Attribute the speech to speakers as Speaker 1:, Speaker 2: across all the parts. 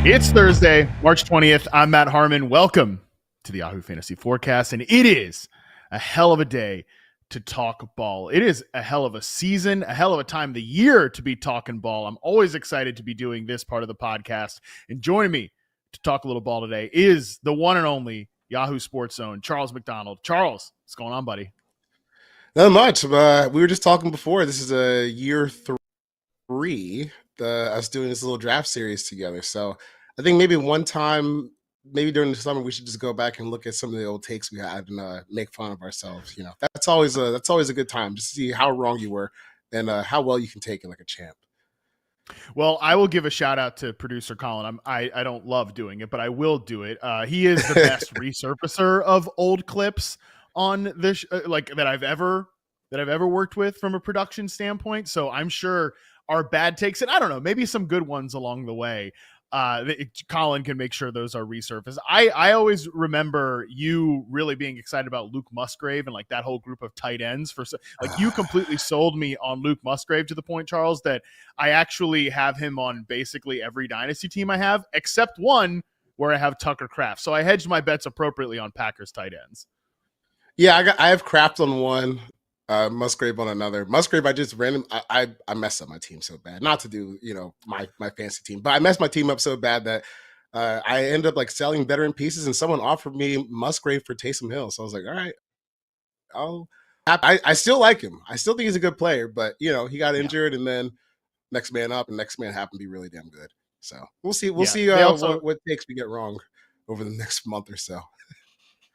Speaker 1: It's Thursday, March 20th. I'm Matt Harmon. Welcome to the Yahoo Fantasy Forecast, and it is a hell of a day to talk ball. It is a hell of a season, a hell of a time of the year to be talking ball. I'm always excited to be doing this part of the podcast, and joining me to talk a little ball today is the one and only Yahoo Sports Zone, Charles McDonald. Charles, what's going on, buddy?
Speaker 2: Not much. We were just talking before. This is a year three, us doing this little draft series together. So I think maybe one time, maybe during the summer, we should just go back and look at some of the old takes we had and make fun of ourselves. You know, that's always a good time, just to see how wrong you were and how well you can take it like a champ.
Speaker 1: Well, I will give a shout out to producer Colin. I don't love doing it, but I will do it. He is the best resurfacer of old clips on this, that I've ever worked with from a production standpoint. So I'm sure our bad takes, and I don't know, maybe some good ones along the way, Colin can make sure those are resurfaced. I always remember you really being excited about Luke Musgrave and like that whole group of tight ends you completely sold me on Luke Musgrave to the point, Charles, that I actually have him on basically every dynasty team I have, except one where I have Tucker Kraft. So I hedged my bets appropriately on Packers tight ends.
Speaker 2: Yeah, I have Kraft on one, Musgrave on another. Musgrave, I messed up my team so bad. Not to do, my fancy team, but I messed my team up so bad that I ended up like selling veteran pieces, and someone offered me Musgrave for Taysom Hill. So I was like, all right, I still like him. I still think he's a good player, but he got injured, and then next man up, and next man happened to be really damn good. So we'll see. We'll see what takes we get wrong over the next month or so.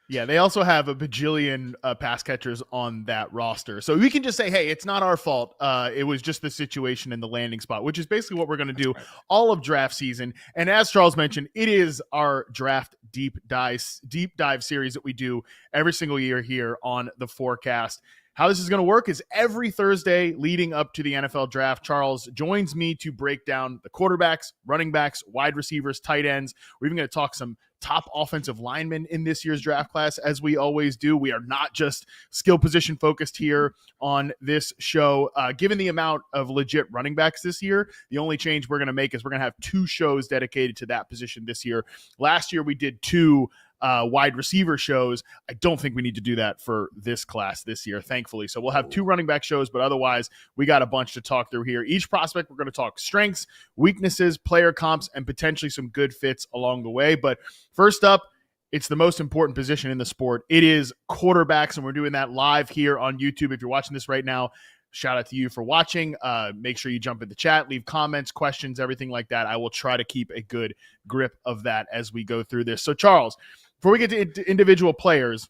Speaker 1: Yeah, they also have a bajillion pass catchers on that roster. So we can just say, hey, it's not our fault. It was just the situation in the landing spot, which is basically what we're going to do all of draft season. And as Charles mentioned, it is our draft deep dive series that we do every single year here on the Forecast. How this is going to work is every Thursday leading up to the NFL draft, Charles joins me to break down the quarterbacks, running backs, wide receivers, tight ends. We're even going to talk some top offensive linemen in this year's draft class, as we always do. We are not just skill position focused here on this show. Given the amount of legit running backs this year, the only change we're going to make is we're going to have 2 shows dedicated to that position this year. Last year, we did 2 wide receiver shows. I don't think we need to do that for this class this year, thankfully. So we'll have 2 running back shows, but otherwise we got a bunch to talk through here. Each prospect, we're going to talk strengths, weaknesses, player comps, and potentially some good fits along the way. But first up, it's the most important position in the sport. It is quarterbacks, and we're doing that live here on YouTube. If you're watching this right now, shout out to you for watching. Make sure you jump in the chat, leave comments, questions, everything like that. I will try to keep a good grip of that as we go through this. So, Charles, before we get to individual players,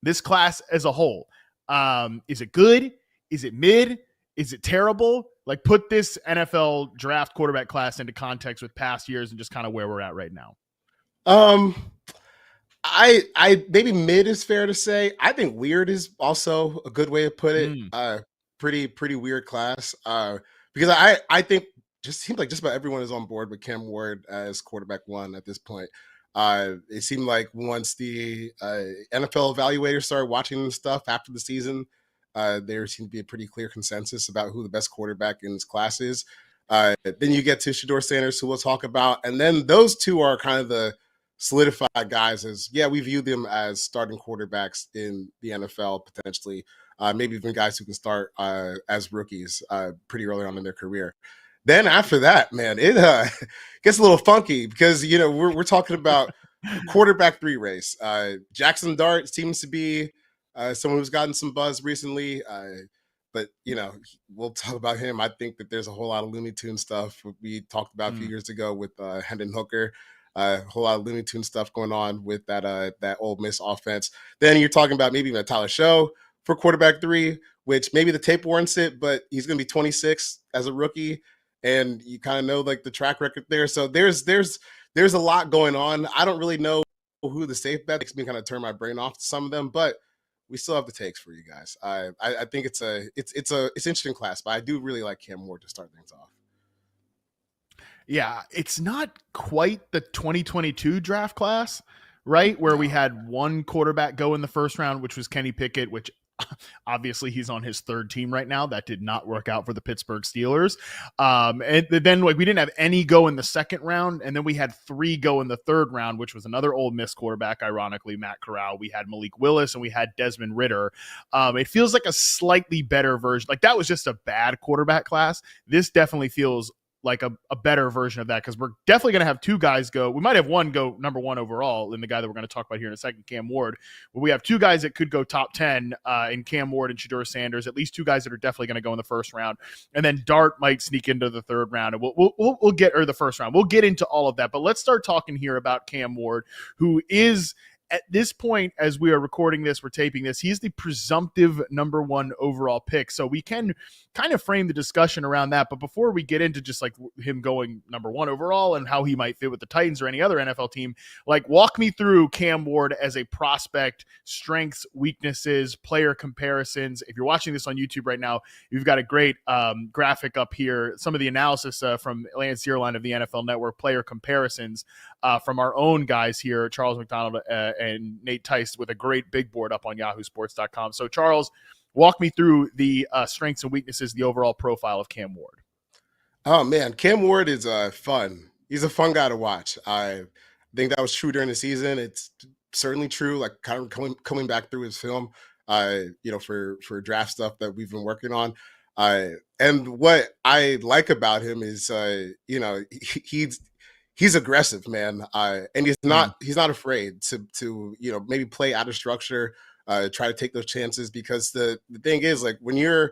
Speaker 1: this class as a whole, is it good? Is it mid? Is it terrible? Like, put this NFL draft quarterback class into context with past years and just kind of where we're at right now.
Speaker 2: I maybe mid is fair to say. I think weird is also a good way to put it. Pretty weird class. Because I think just seems like just about everyone is on board with Cam Ward as quarterback 1 at this point. It seemed like once the NFL evaluators started watching the stuff after the season, there seemed to be a pretty clear consensus about who the best quarterback in this class is. Then you get to Shedeur Sanders, who we'll talk about, and then those 2 are kind of the solidified guys as, we view them as starting quarterbacks in the NFL potentially, maybe even guys who can start as rookies pretty early on in their career. Then after that, man, it gets a little funky because, we're talking about quarterback 3 race. Jaxson Dart seems to be someone who's gotten some buzz recently, but, we'll talk about him. I think that there's a whole lot of Looney Tunes stuff we talked about a few years ago with Hendon Hooker. A whole lot of Looney Tunes stuff going on with that Ole Miss offense. Then you're talking about maybe even Tyler Shough for quarterback 3, which maybe the tape warrants it, but he's going to be 26 as a rookie. And you kind of know like the track record there. So there's a lot going on. I don't really know who the safe bet makes me kind of turn my brain off to some of them, but we still have the takes for you guys. I think it's interesting class, but I do really like Cam Ward to start things off.
Speaker 1: Yeah, it's not quite the 2022 draft class, right? Where we had one quarterback go in the first round, which was Kenny Pickett, which Obviously, he's on his third team right now. That did not work out for the Pittsburgh Steelers. And then we didn't have any go in the second round, and then we had 3 go in the third round, which was another Ole Miss quarterback, ironically, Matt Corral. We had Malik Willis, and we had Desmond Ridder. It feels like a slightly better version. Like, that was just a bad quarterback class. This definitely feels like a better version of that, because we're definitely going to have 2 guys go. We might have one go number 1 overall in the guy that we're going to talk about here in a second, Cam Ward. But we have 2 guys that could go top 10 in Cam Ward and Shedeur Sanders, at least 2 guys that are definitely going to go in the first round. And then Dart might sneak into the third round, and we'll get, or the first round. We'll get into all of that. But let's start talking here about Cam Ward, who is, at this point, as we are recording this, we're taping this, he's the presumptive number 1 overall pick. So we can kind of frame the discussion around that. But before we get into just like him going number 1 overall and how he might fit with the Titans or any other NFL team, like, walk me through Cam Ward as a prospect, strengths, weaknesses, player comparisons. If you're watching this on YouTube right now, you've got a great graphic up here. Some of the analysis from Lance Zierlein of the NFL Network, player comparisons from our own guys here, Charles McDonald and Nate Tice, with a great big board up on yahoosports.com. So, Charles, walk me through the strengths and weaknesses, the overall profile of Cam Ward.
Speaker 2: Oh, man. Cam Ward is fun. He's a fun guy to watch. I think that was true during the season. It's certainly true, like, kind of coming back through his film, for draft stuff that we've been working on. And what I like about him is, he's aggressive, man. And he's not afraid to maybe play out of structure, try to take those chances, because the thing is, like, when you're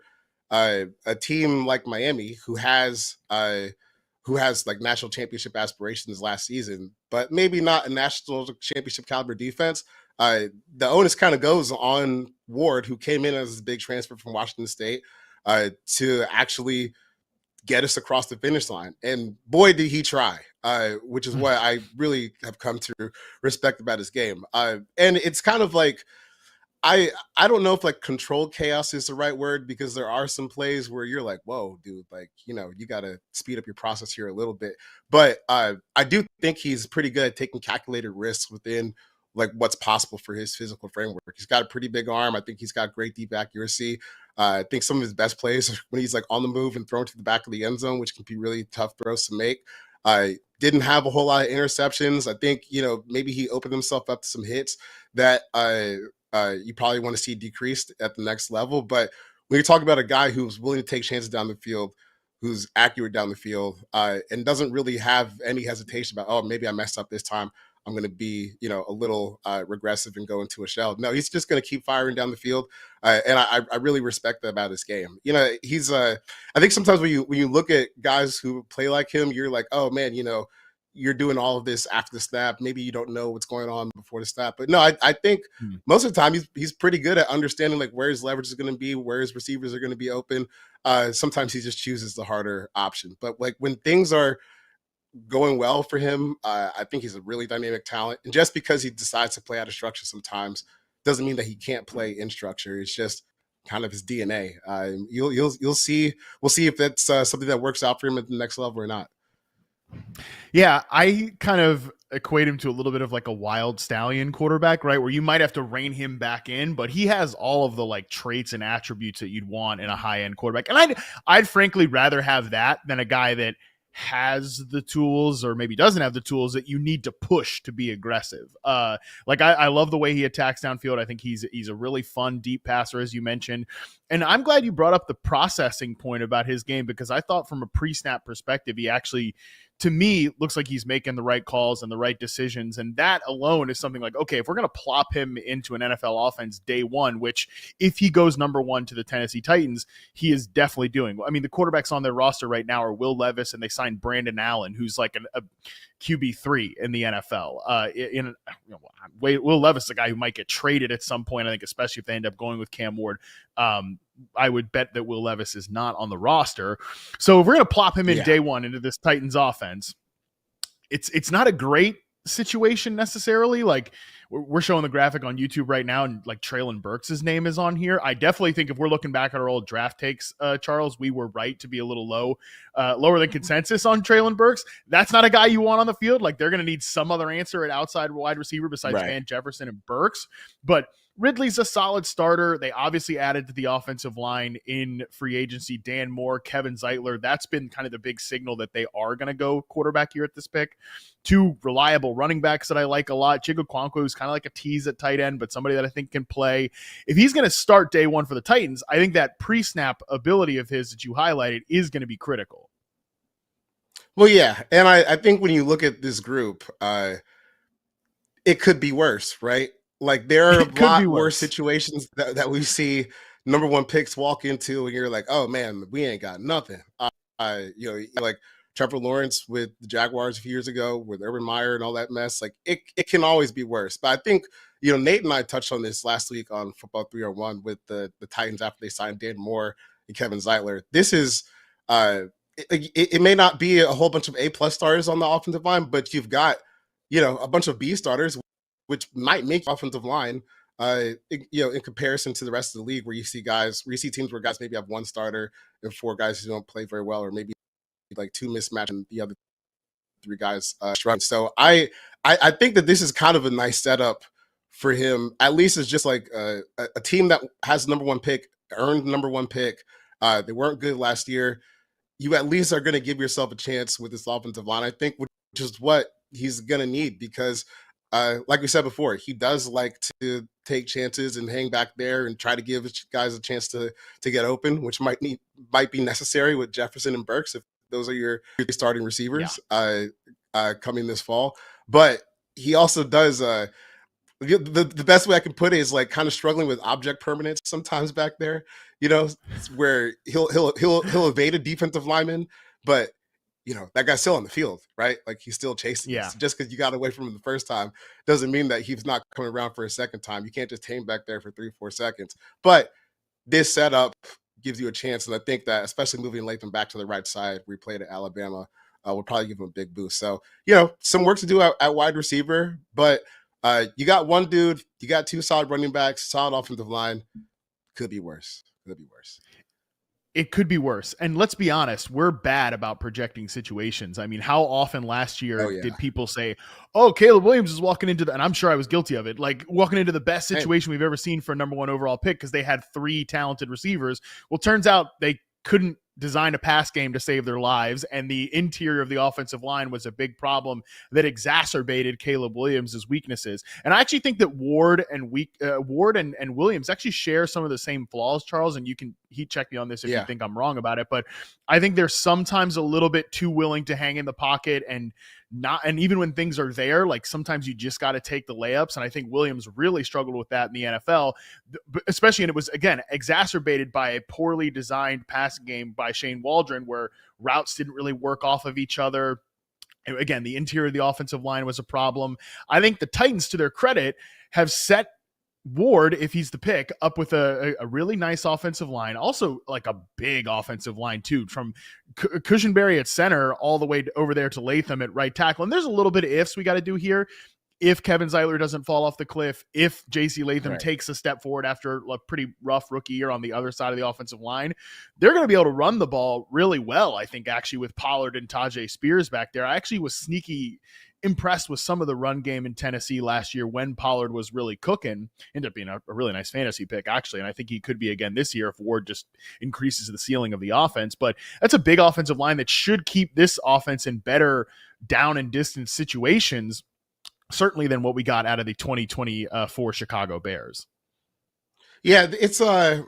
Speaker 2: a team like Miami who has like national championship aspirations last season, but maybe not a national championship caliber defense, the onus kind of goes on Ward, who came in as a big transfer from Washington State, to actually get us across the finish line. And boy, did he try, which is what I really have come to respect about his game. And it's kind of like, I don't know if like controlled chaos is the right word, because there are some plays where you're like, whoa, dude, like, you got to speed up your process here a little bit. But I do think he's pretty good at taking calculated risks within like what's possible for his physical framework. He's got a pretty big arm. I think he's got great deep accuracy. I think some of his best plays are when he's like on the move and thrown to the back of the end zone, which can be really tough throws to make. I didn't have a whole lot of interceptions. I think, maybe he opened himself up to some hits that you probably want to see decreased at the next level. But when you talk about a guy who's willing to take chances down the field, who's accurate down the field, and doesn't really have any hesitation about, oh, maybe I messed up this time, I'm going to be, a little regressive and go into a shell. No, he's just going to keep firing down the field. And I really respect that about his game. He's I think sometimes when you look at guys who play like him, you're like, oh man, you're doing all of this after the snap. Maybe you don't know what's going on before the snap. But no, I think most of the time he's pretty good at understanding like where his leverage is going to be, where his receivers are going to be open. Sometimes he just chooses the harder option. But like when things are going well for him, I think he's a really dynamic talent. And just because he decides to play out of structure sometimes doesn't mean that he can't play in structure. It's just kind of his DNA. You'll see. We'll see if that's something that works out for him at the next level or not.
Speaker 1: Yeah, I kind of equate him to a little bit of like a wild stallion quarterback, right? Where you might have to rein him back in, but he has all of the like traits and attributes that you'd want in a high-end quarterback. And I'd frankly rather have that than a guy that has the tools or maybe doesn't have the tools that you need to push to be aggressive. Like I love the way he attacks downfield. I think he's a really fun deep passer, as you mentioned. And I'm glad you brought up the processing point about his game, because I thought from a pre-snap perspective, he actually, to me, looks like he's making the right calls and the right decisions. And that alone is something like, okay, if we're going to plop him into an NFL offense day one, which if he goes number 1 to the Tennessee Titans, he is definitely doing. I mean, the quarterbacks on their roster right now are Will Levis, and they signed Brandon Allen, who's like a QB3 in the NFL. Will Levis is a guy who might get traded at some point, I think, especially if they end up going with Cam Ward. I would bet that Will Levis is not on the roster. So if we're going to plop him in day one into this Titans offense, it's not a great situation necessarily. Like we're showing the graphic on YouTube right now, and like Treylon Burks' name is on here. I definitely think if we're looking back at our old draft takes, Charles, we were right to be a little lower than consensus on Treylon Burks. That's not a guy you want on the field. Like they're going to need some other answer at outside wide receiver besides Van Jefferson and Burks. But Ridley's a solid starter. They obviously added to the offensive line in free agency Dan Moore, Kevin Zeitler. That's been kind of the big signal that they are going to go quarterback here at this pick. Two reliable running backs that I like a lot. Chigokwonkwo is kind of like a tease at tight end, but somebody that I think can play. If he's going to start day one for the Titans, I think that pre-snap ability of his that you highlighted is going to be critical.
Speaker 2: Well, yeah. And I think when you look at this group, it could be worse, right? Like there are a lot worse situations that we see number one picks walk into and you're like, oh man, we ain't got nothing. Like Trevor Lawrence with the Jaguars a few years ago with Urban Meyer and all that mess. Like it can always be worse. But I think, Nate and I touched on this last week on Football 301 with the Titans after they signed Dan Moore and Kevin Zeitler. This is it may not be a whole bunch of A+ starters on the offensive line, but you've got, a bunch of B starters, which might make offensive line, in comparison to the rest of the league, where you see teams where guys maybe have one starter and four guys who don't play very well, or maybe like two mismatch and the other three guys struggling. So I think that this is kind of a nice setup for him. At least it's just like a team that has the number one pick, earned the number one pick. They weren't good last year. You at least are going to give yourself a chance with this offensive line, I think, which is what he's going to need because, like we said before, he does like to take chances and hang back there and try to give guys a chance to get open, which might be necessary with Jefferson and Burks if those are your starting receivers coming this fall. But he also does the best way I can put it is like kind of struggling with object permanence sometimes back there, where he'll evade a defensive lineman, but that guy's still on the field, right? Like he's still chasing. Yeah. Just because you got away from him the first time doesn't mean that he's not coming around for a second time. You can't just hang back there for 3-4 seconds. But this setup gives you a chance, and I think that especially moving Latham back to the right side, where he played at Alabama, will probably give him a big boost. So some work to do at wide receiver, but you got one dude, you got two solid running backs, solid offensive line. Could be worse.
Speaker 1: It could be worse. And let's be honest, we're bad about projecting situations. I mean, how often last year did people say, oh, Caleb Williams is walking into and I'm sure I was guilty of it, like walking into the best situation we've ever seen for a number one overall pick because they had three talented receivers. Well, turns out they couldn't design a pass game to save their lives, and the interior of the offensive line was a big problem that exacerbated Caleb Williams' weaknesses. And I actually think that Ward and Williams actually share some of the same flaws, Charles, and you can heat check me on this if you think I'm wrong about it, but I think they're sometimes a little bit too willing to hang in the pocket and even when things are there, like sometimes you just got to take the layups. And I think Williams really struggled with that in the NFL, especially, and it was, again, exacerbated by a poorly designed passing game by Shane Waldron, where routes didn't really work off of each other. Again, the interior of the offensive line was a problem. I think the Titans, to their credit, have set Ward, if he's the pick, up with a really nice offensive line, also like a big offensive line too, from Cushenberry at center all the way over there to Latham at right tackle. And there's a little bit of ifs we got to do here. If Kevin Zeitler doesn't fall off the cliff, if JC Latham takes a step forward after a pretty rough rookie year on the other side of the offensive line, they're going to be able to run the ball really well, I think, actually, with Pollard and Tajay Spears back there. I actually was sneaky impressed with some of the run game in Tennessee last year when Pollard was really cooking. Ended up being a really nice fantasy pick, actually, and I think he could be again this year if Ward just increases the ceiling of the offense. But that's a big offensive line that should keep this offense in better down and distance situations, certainly than what we got out of the 2024 Chicago Bears.
Speaker 2: Yeah, it's I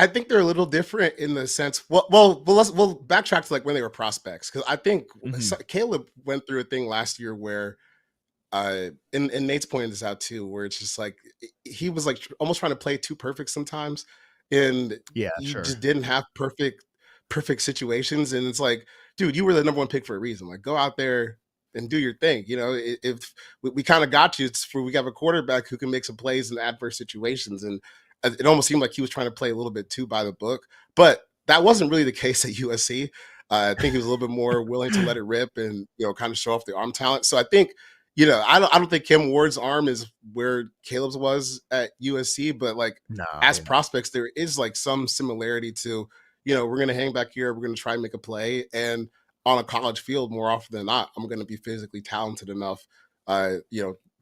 Speaker 2: think they're a little different in the sense. We'll backtrack to like when they were prospects, because I think Caleb went through a thing last year where, and Nate's pointed this out too, where it's just like he was like almost trying to play too perfect sometimes, and just didn't have perfect situations. And it's like, dude, you were the number one pick for a reason. Like, go out there and do your thing. If we kind of got you, it's for we have a quarterback who can make some plays in adverse situations. And it almost seemed like he was trying to play a little bit too by the book, but that wasn't really the case at USC. I think he was a little bit more willing to let it rip and, kind of show off the arm talent. So I think, I don't think Kim Ward's arm is where Caleb's was at USC, but like prospects, there is like some similarity to, we're going to hang back here. We're going to try and make a play. And on a college field, more often than not, I'm going to be physically talented enough,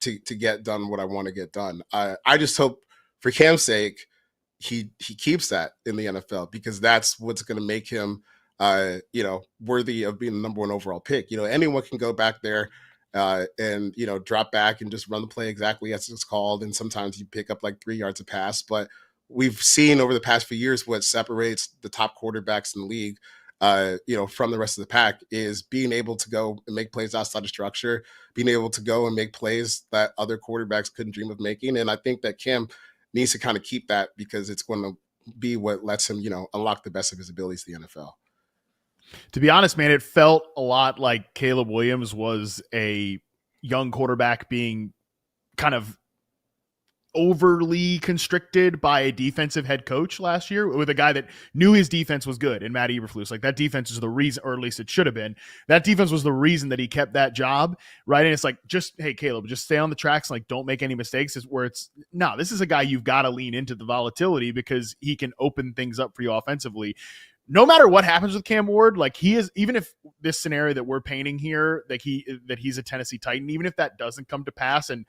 Speaker 2: to get done what I want to get done. I just hope for Cam's sake he keeps that in the NFL, because that's what's going to make him worthy of being the number one overall pick. Anyone can go back there and drop back and just run the play exactly as it's called, and sometimes you pick up like 3 yards a pass. But we've seen over the past few years what separates the top quarterbacks in the league from the rest of the pack is being able to go and make plays outside of structure, being able to go and make plays that other quarterbacks couldn't dream of making. And I think that Cam needs to kind of keep that, because it's going to be what lets him, unlock the best of his abilities to the NFL.
Speaker 1: To be honest, man, it felt a lot like Caleb Williams was a young quarterback being kind of overly constricted by a defensive head coach last year, with a guy that knew his defense was good, and Matt Eberflus. Like, that defense is the reason, or at least it should have been. That defense was the reason that he kept that job, right? And it's like, hey, Caleb, just stay on the tracks and like don't make any mistakes. This is a guy you've got to lean into the volatility, because he can open things up for you offensively. No matter what happens with Cam Ward, like, he is, even if this scenario that we're painting here, that he's a Tennessee Titan, even if that doesn't come to pass and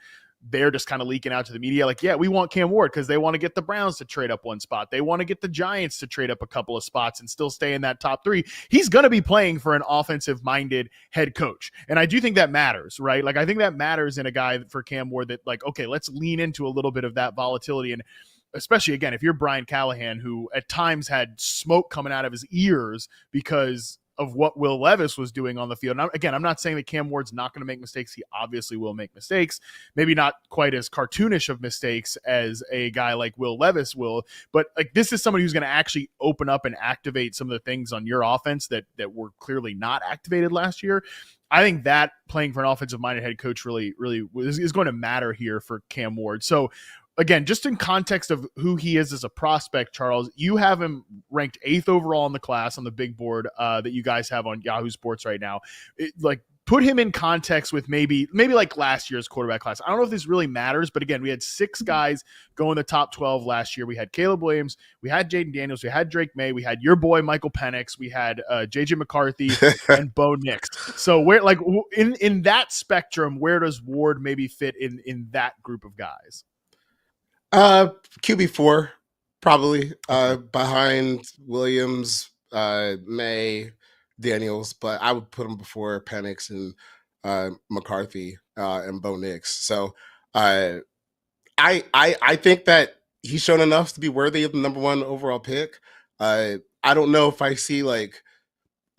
Speaker 1: they're just kind of leaking out to the media, like, yeah, we want Cam Ward because they want to get the Browns to trade up one spot. They want to get the Giants to trade up a couple of spots and still stay in that top 3. He's going to be playing for an offensive-minded head coach. And I do think that matters, right? Like, I think that matters in a guy for Cam Ward that, like, okay, let's lean into a little bit of that volatility. And especially, again, if you're Brian Callahan, who at times had smoke coming out of his ears because of what Will Levis was doing on the field. And I'm not saying that Cam Ward's not going to make mistakes. He obviously will make mistakes, maybe not quite as cartoonish of mistakes as a guy like Will Levis will, but like, this is somebody who's going to actually open up and activate some of the things on your offense that were clearly not activated last year. I think that playing for an offensive-minded head coach really is going to matter here for Cam Ward. So, again, just in context of who he is as a prospect, Charles, you have him ranked 8th overall in the class on the big board that you guys have on Yahoo Sports right now. Put him in context with maybe like last year's quarterback class. I don't know if this really matters, but again, we had 6 guys go in the top 12 last year. We had Caleb Williams, we had Jaden Daniels, we had Drake May, we had your boy Michael Penix, we had JJ McCarthy and Bo Nix. So where, like, in that spectrum, where does Ward maybe fit in that group of guys?
Speaker 2: QB4, probably behind Williams, May, Daniels, but I would put him before Penix and McCarthy and Bo Nix. So I think that he's shown enough to be worthy of the number 1 overall pick. I don't know if I see like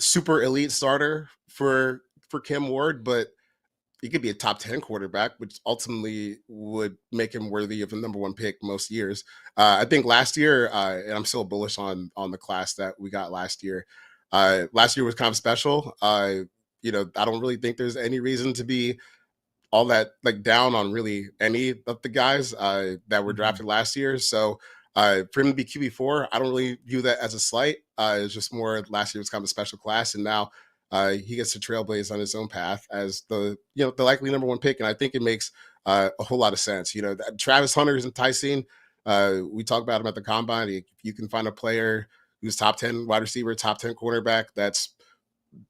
Speaker 2: super elite starter for Cam Ward, but he could be a top 10 quarterback, which ultimately would make him worthy of a number 1 pick most years. I think last year, and I'm still bullish on the class that we got last year. Last year was kind of special. I don't really think there's any reason to be all that like down on really any of the guys that were drafted last year. So for him to be QB4, I don't really view that as a slight. It's just more last year was kind of a special class, and now he gets to trailblaze on his own path as the likely number 1 pick. And I think it makes a whole lot of sense. Travis Hunter is enticing. We talk about him at the combine. If you can find a player who's top 10 wide receiver, top 10 cornerback, that's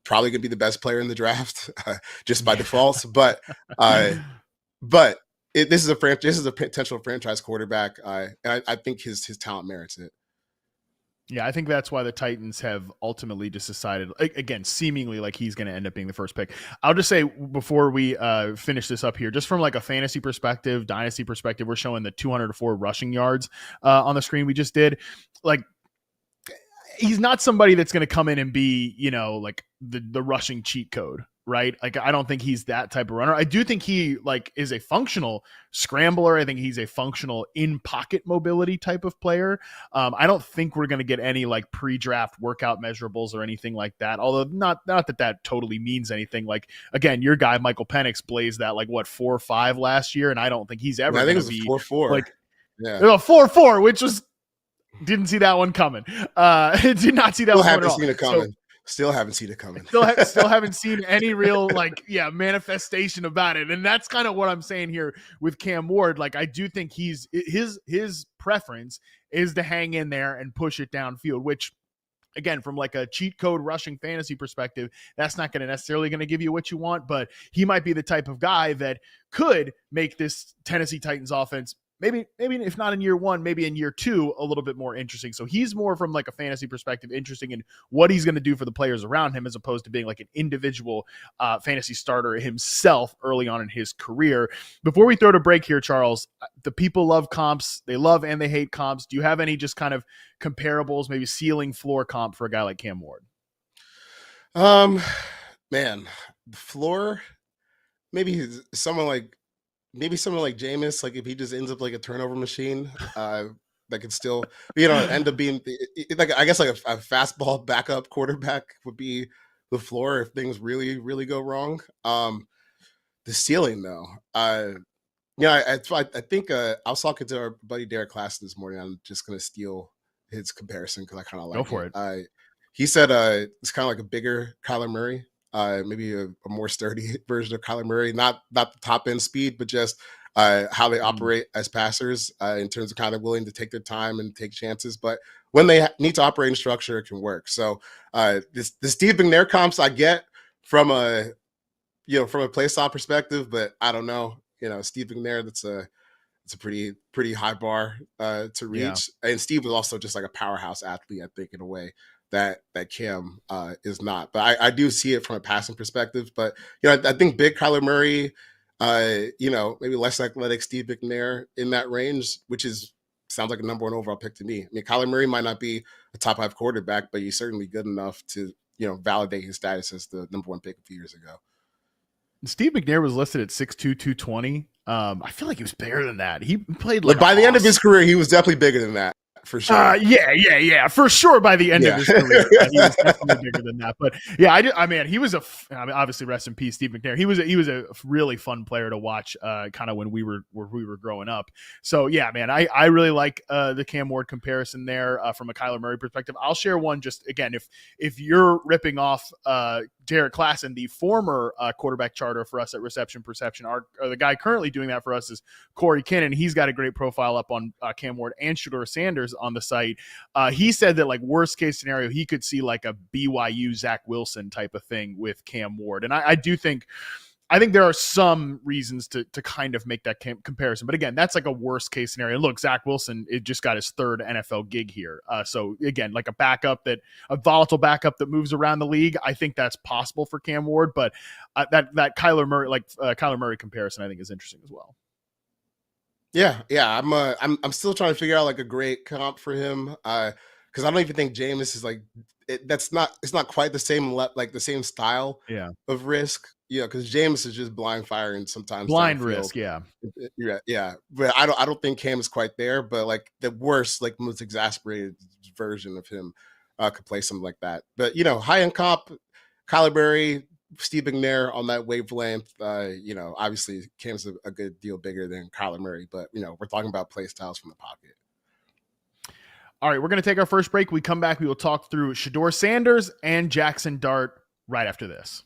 Speaker 2: probably going to be the best player in the draft just by default. But this is a potential franchise quarterback. And I think his talent merits it.
Speaker 1: Yeah, I think that's why the Titans have ultimately just decided, again, seemingly like he's going to end up being the first pick. I'll just say before we finish this up here, just from like a fantasy perspective, dynasty perspective, we're showing the 204 rushing yards on the screen we just did. Like, he's not somebody that's going to come in and be, like the rushing cheat code, right? Like, I don't think he's that type of runner. I do think he like is a functional scrambler. I think he's a functional in pocket mobility type of player. I don't think we're going to get any like pre-draft workout measurables or anything like that. Although not that totally means anything. Like, again, your guy, Michael Penix, blazed that like 4.5 last year. And I don't think he's ever going to be
Speaker 2: 4.4.
Speaker 1: Like,
Speaker 2: yeah,
Speaker 1: 4.4, which was, didn't see that one coming. Did not see that one coming at all.
Speaker 2: Seen it coming. Still haven't seen it coming.
Speaker 1: Still haven't seen any real manifestation about it. And that's kind of what I'm saying here with Cam Ward. Like, I do think his preference is to hang in there and push it downfield, which again, from like a cheat code rushing fantasy perspective, that's not going to necessarily going to give you what you want, but he might be the type of guy that could make this Tennessee Titans offense maybe if not in year one, maybe in year two, a little bit more interesting. So he's more from like a fantasy perspective, interesting in what he's going to do for the players around him, as opposed to being like an individual fantasy starter himself early on in his career. Before we throw to break here, Charles, the people love comps. They love and they hate comps. Do you have any just kind of comparables, maybe ceiling floor comp for a guy like Cam Ward?
Speaker 2: Man, the floor, maybe someone like Jameis, like if he just ends up like a turnover machine, that could still, end up being like, I guess like a fastball backup quarterback would be the floor if things really, really go wrong. The ceiling though, I think I was talking to our buddy Derek Classen this morning. I'm just gonna steal his comparison because I kind of like
Speaker 1: Go for it.
Speaker 2: He said it's kind of like a bigger Kyler Murray. Maybe a more sturdy version of Kyler Murray, not the top end speed, but just how they operate as passers in terms of kind of willing to take their time and take chances. But when they need to operate in structure, it can work. So the Steve McNair comps I get from a play style perspective, but I don't know. Steve McNair, it's a pretty high bar to reach. Yeah. And Steve was also just like a powerhouse athlete, I think, in a way that Cam is not. But I do see it from a passing perspective. But I think big Kyler Murray, maybe less athletic Steve McNair in that range, which sounds like a number one overall pick to me. I mean, Kyler Murray might not be a top 5 quarterback, but he's certainly good enough to validate his status as the number one pick a few years ago.
Speaker 1: Steve McNair was listed at 6'2", 220. I feel like he was bigger than that. He played like
Speaker 2: by the end of his career, he was definitely bigger than that. For sure.
Speaker 1: Yeah. For sure. By the end of his career, he was definitely bigger than that. But yeah, I mean, he was obviously rest in peace, Steve McNair. He was a really fun player to watch, kind of when we were growing up. So yeah, man, I really like the Cam Ward comparison there from a Kyler Murray perspective. I'll share one just again, if you're ripping off Derek Classen, the former quarterback charter for us at Reception Perception, the guy currently doing that for us is Corey Kinnan. He's got a great profile up on Cam Ward and Shedeur Sanders on the site. He said that like worst case scenario, he could see like a BYU Zach Wilson type of thing with Cam Ward. And I think there are some reasons to kind of make that comparison. But again, that's like a worst case scenario. Look, Zach Wilson, it just got his 3rd NFL gig here. So again, like a volatile backup that moves around the league. I think that's possible for Cam Ward, but that Kyler Murray comparison, I think is interesting as well.
Speaker 2: Yeah. I'm still trying to figure out like a great comp for him because I don't even think Jameis is like it's not quite the same like the same style of risk. Because Jameis is just blind firing sometimes.
Speaker 1: Blind risk, yeah.
Speaker 2: But I don't think Cam is quite there. But like the worst, like most exasperated version of him could play something like that. But high end comp, Kyler Murray, Steve McNair on that wavelength. Obviously Cam's a good deal bigger than Kyler Murray, but we're talking about play styles from the pocket.
Speaker 1: All right, we're going to take our first break. We come back, we will talk through Shedeur Sanders and Jaxson Dart right after this.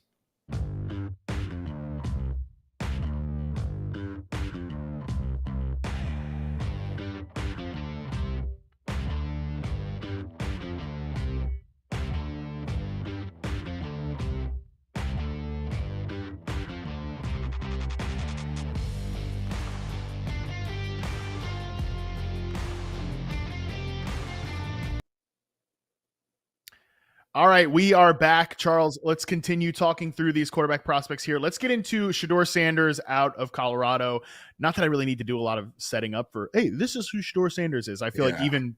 Speaker 1: All right, we are back. Charles, let's continue talking through these quarterback prospects here. Let's get into Shedeur Sanders out of Colorado. Not that I really need to do a lot of setting up for, hey, this is who Shedeur Sanders is. I feel like even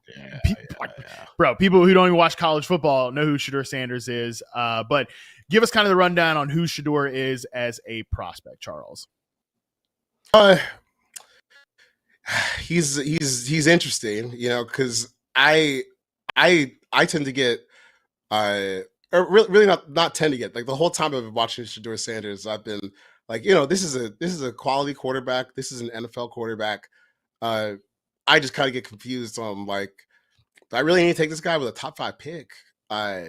Speaker 1: bro, people who don't even watch college football know who Shedeur Sanders is. But give us kind of the rundown on who Shedeur is as a prospect, Charles.
Speaker 2: He's interesting, because I tend to get or really not tend to get, like the whole time I've been watching Shedeur Sanders, I've been like, this is a quality quarterback. This is an NFL quarterback. I just kind of get confused on like, do I really need to take this guy with a top 5 pick? Back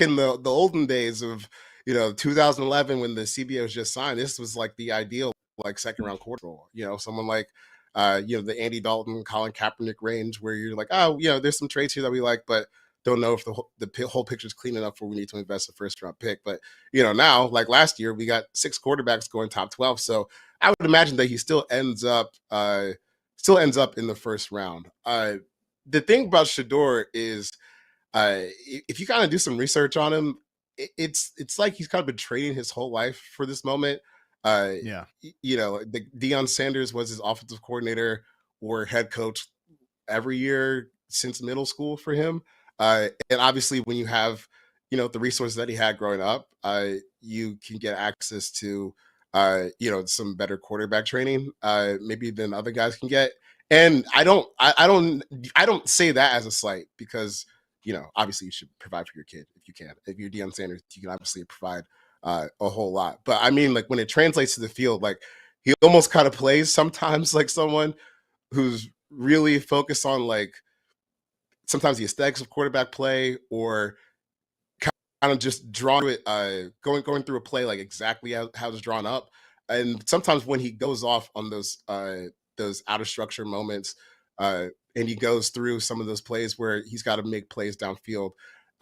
Speaker 2: in the olden days of 2011 when the CBA was just signed, this was like the ideal like second round quarterback. Someone like The Andy Dalton, Colin Kaepernick range, where you're like, oh, there's some traits here that we like, but don't know if the whole picture is clean enough where we need to invest a first round pick. But now, like last year, we got 6 quarterbacks going top 12, so I would imagine that he still ends up in the first round. The thing about Shedeur is, if you kind of do some research on him, it's like he's kind of been training his whole life for this moment.
Speaker 1: Yeah.
Speaker 2: The Deion Sanders was his offensive coordinator or head coach every year since middle school for him. And obviously, when you have the resources that he had growing up, you can get access to some better quarterback training, maybe than other guys can get. And I don't say that as a slight, because obviously you should provide for your kid if you can. If you're Deion Sanders, you can obviously provide a whole lot. But I mean, like when it translates to the field, like he almost kind of plays sometimes like someone who's really focused on like sometimes the aesthetics of quarterback play, or kind of just drawn it, going through a play like exactly how it's drawn up. And sometimes when he goes off on those out of structure moments, and he goes through some of those plays where he's got to make plays downfield,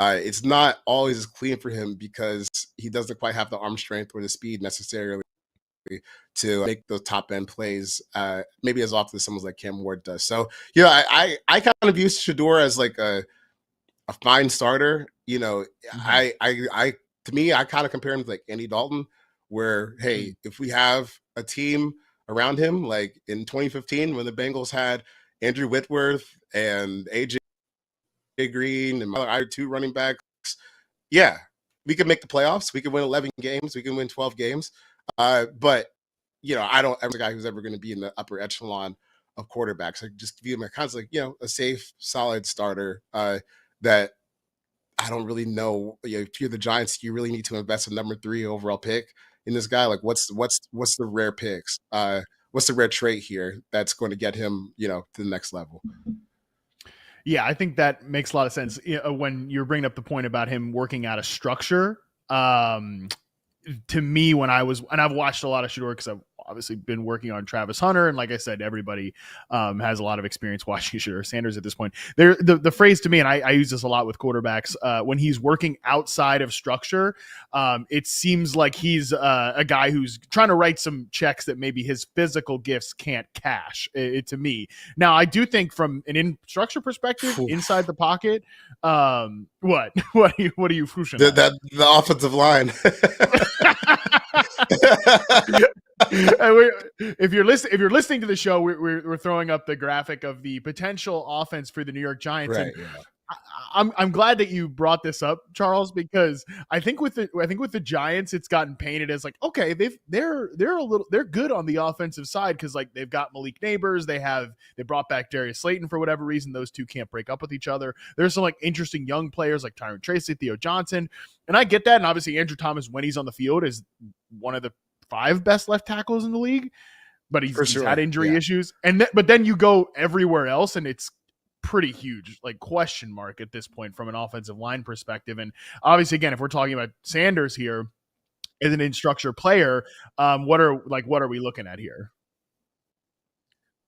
Speaker 2: it's not always as clean for him because he doesn't quite have the arm strength or the speed necessarily to make those top end plays, maybe as often as someone like Cam Ward does. So, I kind of view Shedeur as like a fine starter. I to me, I kind of compare him to like Andy Dalton, where, hey, if we have a team around him, like in 2015 when the Bengals had Andrew Whitworth and AJ Green and other 2 running backs, yeah, we could make the playoffs. We could win 11 games. We can win 12 games. But I don't ever a guy who's ever going to be in the upper echelon of quarterbacks. I just view him as kind of like, a safe, solid starter, that I don't really know. If you're the Giants, you really need to invest a number 3 overall pick in this guy. Like what's the rare picks? What's the rare trait here that's going to get him, to the next level?
Speaker 1: Yeah, I think that makes a lot of sense. When you're bringing up the point about him working out a structure, to me, and I've watched a lot of Shedeur because I've obviously been working on Travis Hunter, and like I said, everybody has a lot of experience watching Shedeur Sanders at this point. The phrase to me, and I use this a lot with quarterbacks, when he's working outside of structure, it seems like he's a guy who's trying to write some checks that maybe his physical gifts can't cash. To me, now I do think from an in-structure perspective, inside the pocket, what are you
Speaker 2: the offensive line.
Speaker 1: If you're listening to the show, we're throwing up the graphic of the potential offense for the New York Giants.
Speaker 2: Right,
Speaker 1: and I'm glad that you brought this up, Charles, because I think with the Giants, it's gotten painted as like, okay, they're good on the offensive side because like they've got Malik Neighbors, they brought back Darius Slayton for whatever reason. Those two can't break up with each other. There's some like interesting young players like Tyron Tracy, Theo Johnson, and I get that. And obviously Andrew Thomas, when he's on the field, is one of the 5 best left tackles in the league, but he's had injury issues. But then you go everywhere else and it's pretty huge, like question mark at this point from an offensive line perspective. And obviously, again, if we're talking about Sanders here as an in-structure player, what are we looking at here?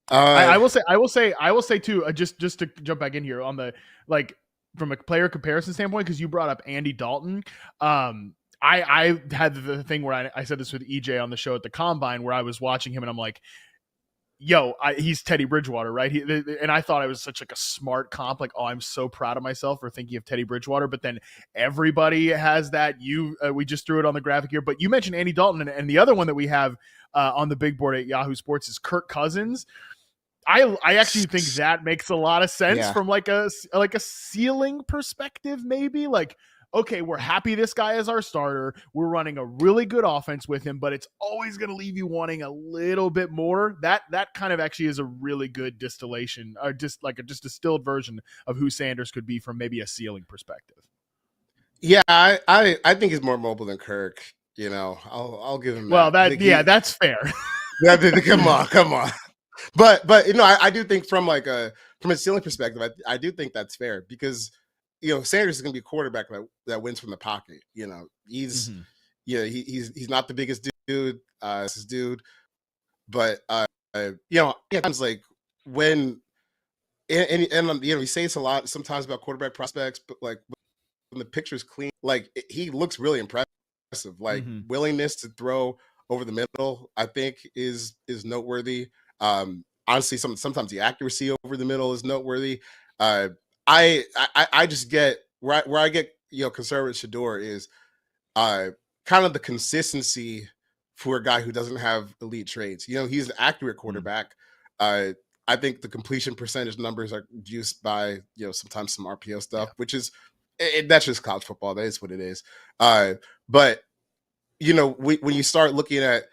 Speaker 1: I will say too, just to jump back in here on the, like, from a player comparison standpoint, because you brought up Andy Dalton. I had the thing where I said this with EJ on the show at the Combine, where I was watching him and I'm like, yo, he's Teddy Bridgewater, right? And I thought I was such like a smart comp. Like, oh, I'm so proud of myself for thinking of Teddy Bridgewater. But then everybody has that. We just threw it on the graphic here. But you mentioned Andy Dalton, and the other one that we have on the big board at Yahoo Sports is Kirk Cousins. I actually think that makes a lot of sense from like a ceiling perspective, maybe. Like, okay, we're happy this guy is our starter. We're running a really good offense with him, but it's always going to leave you wanting a little bit more. That kind of actually is a really good distillation, or just distilled version of who Sanders could be from maybe a ceiling perspective.
Speaker 2: Yeah, I think he's more mobile than Kirk. I'll give him that.
Speaker 1: Well, that's fair.
Speaker 2: Come on. But I do think from a ceiling perspective, I do think that's fair because Sanders is going to be a quarterback that wins from the pocket. He's he's not the biggest dude, but times like when and we say it's a lot sometimes about quarterback prospects, but like when the picture's clean, like he looks really impressive. Like willingness to throw over the middle, I think is noteworthy. Honestly, sometimes the accuracy over the middle is noteworthy. I just get where I get concerned with Shedeur is kind of the consistency for a guy who doesn't have elite traits. He's an accurate quarterback. I think the completion percentage numbers are juiced by sometimes some RPO stuff, which is that's just college football. That is what it is. But when you start looking at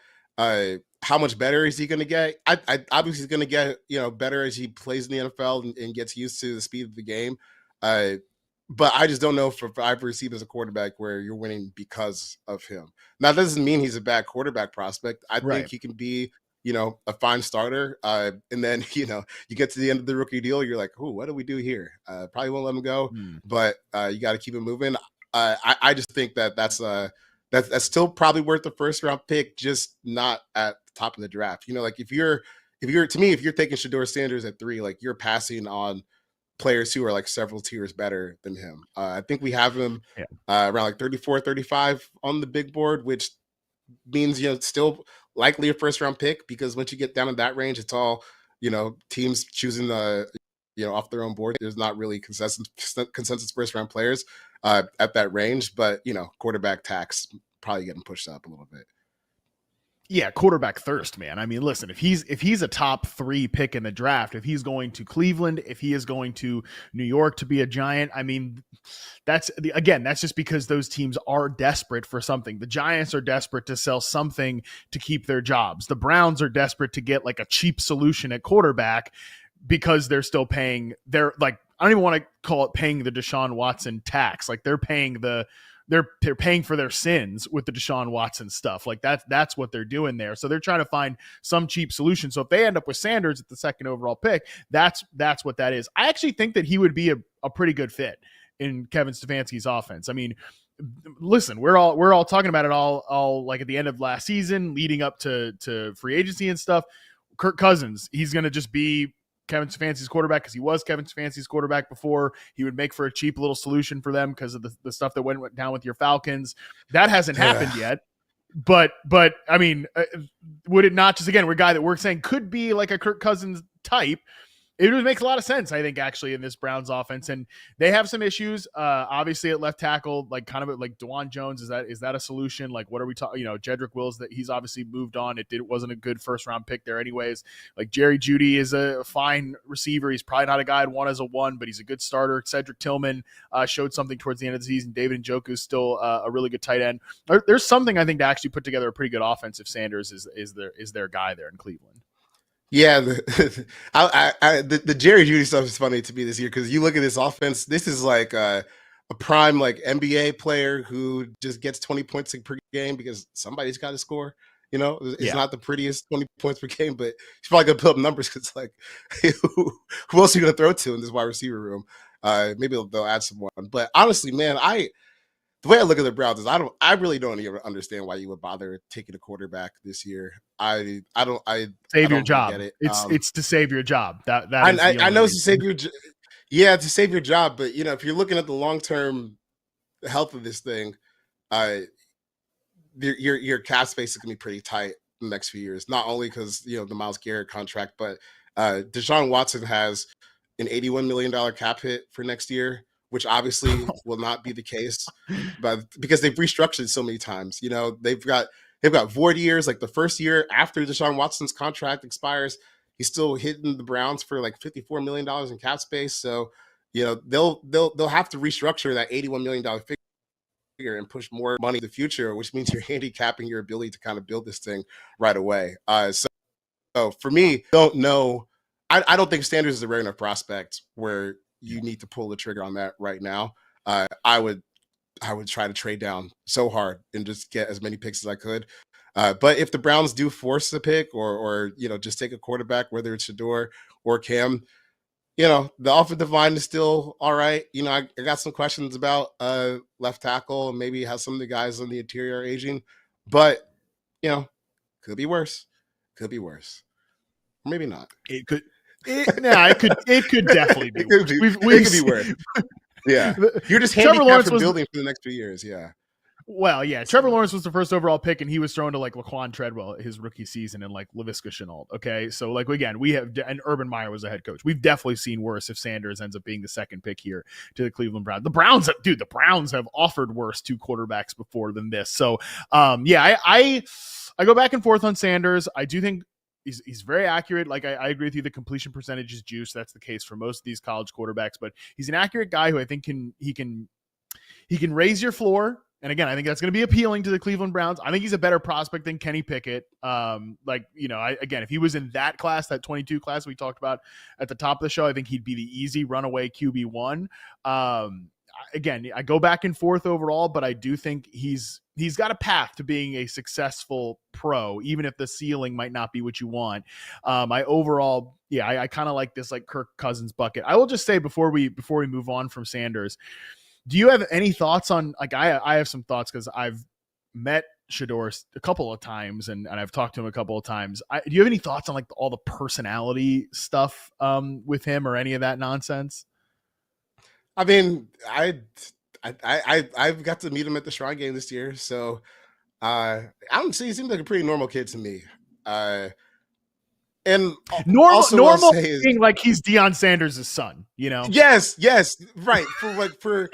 Speaker 2: how much better is he going to get, I obviously he's going to get better as he plays in the NFL and gets used to the speed of the game. But I just don't know if I've received as a quarterback where you're winning because of him. Now, that doesn't mean he's a bad quarterback prospect. I think he can be, a fine starter. And then, you get to the end of the rookie deal, you're like, oh, what do we do here? Probably won't let him go, but you got to keep him moving. I just think that's still probably worth the first round pick, just not at the top of the draft. Like if you're taking Shedeur Sanders at 3, like you're passing on players who are like several tiers better than him. I think we have him around like 34, 35 on the big board, which means, still likely a first round pick, because once you get down in that range, it's all, teams choosing off their own board. There's not really consensus first round players at that range, but quarterback tax probably getting pushed up a little bit.
Speaker 1: Yeah, quarterback thirst, man. I mean, listen, if he's a top 3 pick in the draft, if he's going to Cleveland, if he is going to New York to be a Giant, I mean, that's just because those teams are desperate for something. The Giants are desperate to sell something to keep their jobs. The Browns are desperate to get like a cheap solution at quarterback because they're still paying I don't even want to call it paying the Deshaun Watson tax. Like they're paying they're paying for their sins with the Deshaun Watson stuff. Like that's what they're doing there. So they're trying to find some cheap solution. So if they end up with Sanders at the 2nd overall pick, that's what that is. I actually think that he would be a pretty good fit in Kevin Stefanski's offense. I mean, listen, we're all talking about it all like at the end of last season, leading up to free agency and stuff. Kirk Cousins, he's going to just be Kevin Stefanski's quarterback because he was Kevin Stefanski's quarterback before. He would make for a cheap little solution for them because of the stuff that went down with your Falcons. That hasn't happened yet. But I mean, would it not just, again, we're a guy that we're saying could be like a Kirk Cousins type. It makes a lot of sense, I think, actually, in this Browns offense. And they have some issues, obviously, at left tackle, like kind of like DeJuan Jones. Is that a solution? Like, what are we talking? Jedrick Wills, that he's obviously moved on. It wasn't a good first-round pick there anyways. Like, Jerry Jeudy is a fine receiver. He's probably not a guy I'd want as a 1, but he's a good starter. Cedric Tillman showed something towards the end of the season. David Njoku is still a really good tight end. There's something, I think, to actually put together a pretty good offense if Sanders is their guy there in Cleveland.
Speaker 2: Yeah, the Jerry Jeudy stuff is funny to me this year because you look at this offense. This is like a prime like NBA player who just gets 20 points per game because somebody's got to score. It's not the prettiest 20 points per game, but he's probably gonna put up numbers because like who else are you gonna throw to in this wide receiver room? Maybe they'll add someone. But honestly, man, the way I look at the Browns is I really don't even understand why you would bother taking a quarterback this year. I don't
Speaker 1: get
Speaker 2: it.
Speaker 1: It's to save your job.
Speaker 2: I know it's to save your to save your job, but if you're looking at the long-term health of this thing, your cap space is gonna be pretty tight in the next few years. Not only because the Myles Garrett contract, but Deshaun Watson has an $81 million cap hit for next year, which obviously will not be the case, but because they've restructured so many times. They've got void years. Like the first year after Deshaun Watson's contract expires, he's still hitting the Browns for like $54 million in cap space. So they'll have to restructure that $81 million figure and push more money in the future, which means you're handicapping your ability to kind of build this thing right away. So for me, don't know. I don't think Sanders is a rare enough prospect where you need to pull the trigger on that right now. I would try to trade down so hard and just get as many picks as I could. But if the Browns do force the pick or just take a quarterback, whether it's Shedeur or Cam, the offensive line is still all right. I got some questions about left tackle and maybe how some of the guys on the interior are aging, but could be worse. Could be worse. Maybe not.
Speaker 1: It could. It could definitely be.
Speaker 2: It could be worse. Yeah, you're just handicapped for building for the next 2 years. Yeah.
Speaker 1: Well, yeah, Trevor Lawrence was the first overall pick, and he was thrown to like Laquan Treadwell his rookie season, and like Laviska Shenault. Okay, so like again, we have, and Urban Meyer was the head coach. We've definitely seen worse if Sanders ends up being the second pick here to the Cleveland Browns. The Browns have offered worse 2 quarterbacks before than this. So, yeah, I go back and forth on Sanders. I do think he's very accurate. Like I agree with you, the completion percentage is juice. That's the case for most of these college quarterbacks, but he's an accurate guy who I think he can raise your floor. And again, I think that's going to be appealing to the Cleveland Browns. I think he's a better prospect than Kenny Pickett. If he was in that class, that 22 class we talked about at the top of the show, I think he'd be the easy runaway QB1. Again, I go back and forth overall, but I do think he's got a path to being a successful pro, even if the ceiling might not be what you want. I kind of like this like Kirk Cousins bucket. I will just say before we move on from Sanders, do you have any thoughts on, like, I have some thoughts because I've met Shedeur a couple of times and I've talked to him a couple of times. Do you have any thoughts on like all the personality stuff with him or any of that nonsense?
Speaker 2: I mean, I've got to meet him at the Shrine game this year, so I don't see. He seems like a pretty normal kid to me. And
Speaker 1: normal being like he's Deion Sanders' son, you know?
Speaker 2: Yes, right. For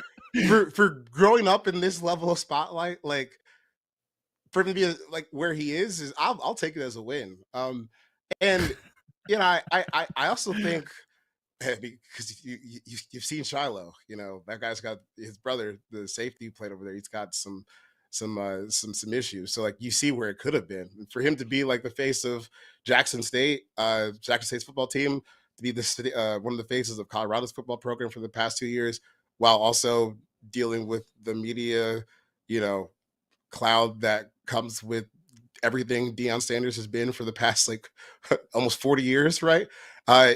Speaker 2: growing up in this level of spotlight, like for him to be like where he is I'll take it as a win. And you know, I also think because you've seen Shiloh, you know, that guy's got his brother, the safety played over there. He's got some issues. So like you see where it could have been for him to be like the face of Jackson State's football team, to be one of the faces of Colorado's football program for the past 2 years, while also dealing with the media, you know, cloud that comes with everything Deion Sanders has been for the past like almost 40 years, right? I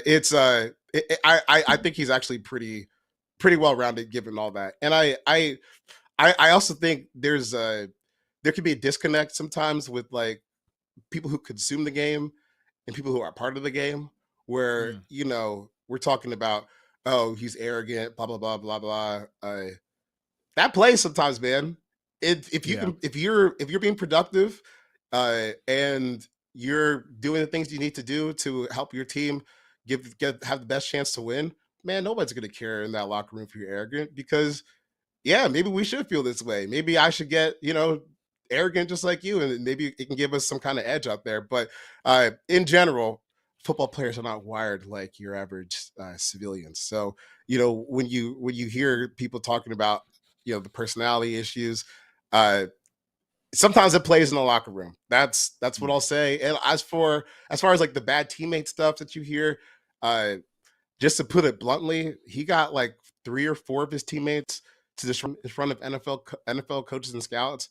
Speaker 2: think he's actually pretty well-rounded given all that. And I also think there could be a disconnect sometimes with like people who consume the game and people who are part of the game, where you know, we're talking about, oh, he's arrogant, blah blah blah blah blah. That plays sometimes, man. If you're being productive and you're doing the things you need to do to help your team have the best chance to win, man, nobody's gonna care in that locker room if you're arrogant, because yeah, maybe we should feel this way. Maybe I should get, you know, arrogant just like you, and maybe it can give us some kind of edge out there. But in general, football players are not wired like your average civilians. So, you know, when you hear people talking about, you know, the personality issues, sometimes it plays in the locker room. That's what I'll say. And as far as like the bad teammate stuff that you hear, just to put it bluntly, he got like 3 or 4 of his teammates to the in front of NFL coaches and scouts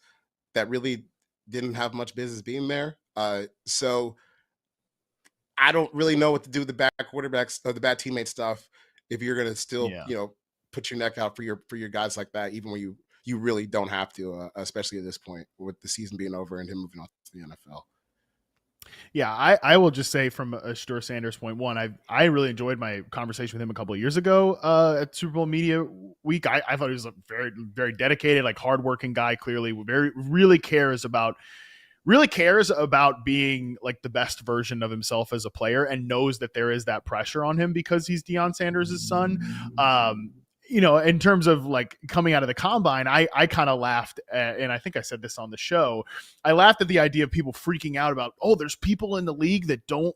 Speaker 2: that really didn't have much business being there. So I don't really know what to do with the bad quarterbacks or the bad teammate stuff if you're going to still, you know, put your neck out for your guys like that, even when you really don't have to, especially at this point with the season being over and him moving on to the NFL.
Speaker 1: Yeah, I will just say from a Shedeur Sanders point, one, I really enjoyed my conversation with him a couple of years ago at Super Bowl Media Week. I thought he was a very, very dedicated, like hardworking guy, clearly really cares about being like the best version of himself as a player, and knows that there is that pressure on him because he's Deion Sanders' son. You know, in terms of like coming out of the combine, I kind of laughed at, and I think I said this on the show, I laughed at the idea of people freaking out about, oh, there's people in the league that don't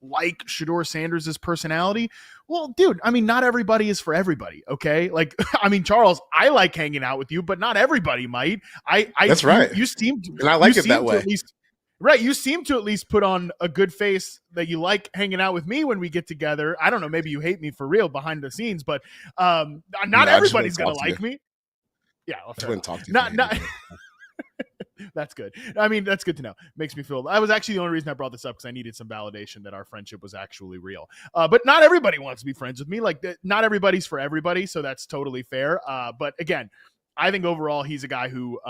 Speaker 1: like Shedeur Sanders' personality. Well, dude, I mean, not everybody is for everybody. Okay. Like, I mean, Charles, I like hanging out with you, but not everybody might. That's right. You seem to, and I like it that way. Right. You seem to at least put on a good face that you like hanging out with me when we get together. I don't know. Maybe you hate me for real behind the scenes, but not everybody's going to like me. Yeah. Well, I wouldn't talk to you. Not That's good. I mean, that's good to know. Makes me feel, I was actually the only reason I brought this up because I needed some validation that our friendship was actually real. But not everybody wants to be friends with me. Like, not everybody's for everybody. So that's totally fair. But again, I think overall he's a guy who,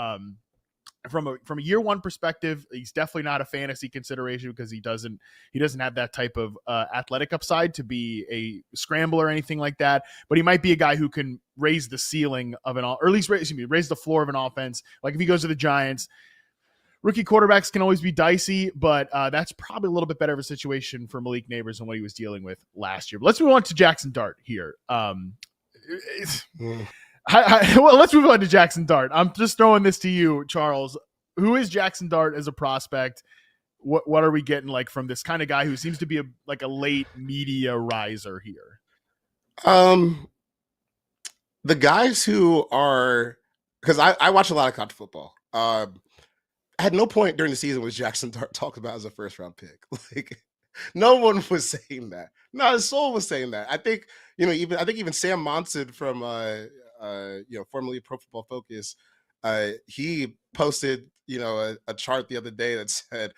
Speaker 1: from a year one perspective, he's definitely not a fantasy consideration because he doesn't have that type of athletic upside to be a scrambler or anything like that. But he might be a guy who can raise the ceiling of or at least raise the floor of an offense. Like if he goes to the Giants, rookie quarterbacks can always be dicey, but that's probably a little bit better of a situation for Malik Neighbors than what he was dealing with last year. But let's move on to Jaxson Dart here. Well, let's move on to Jaxson Dart. I'm just throwing this to you, Charles. Who is Jaxson Dart as a prospect? What are we getting like from this kind of guy who seems to be like a late media riser here?
Speaker 2: The guys who are, because I watch a lot of college football. At no point during the season was Jaxson Dart talked about as a first round pick. Like no one was saying that. Not a soul was saying that. I think even Sam Monson from formerly Pro Football Focus, he posted a chart the other day that said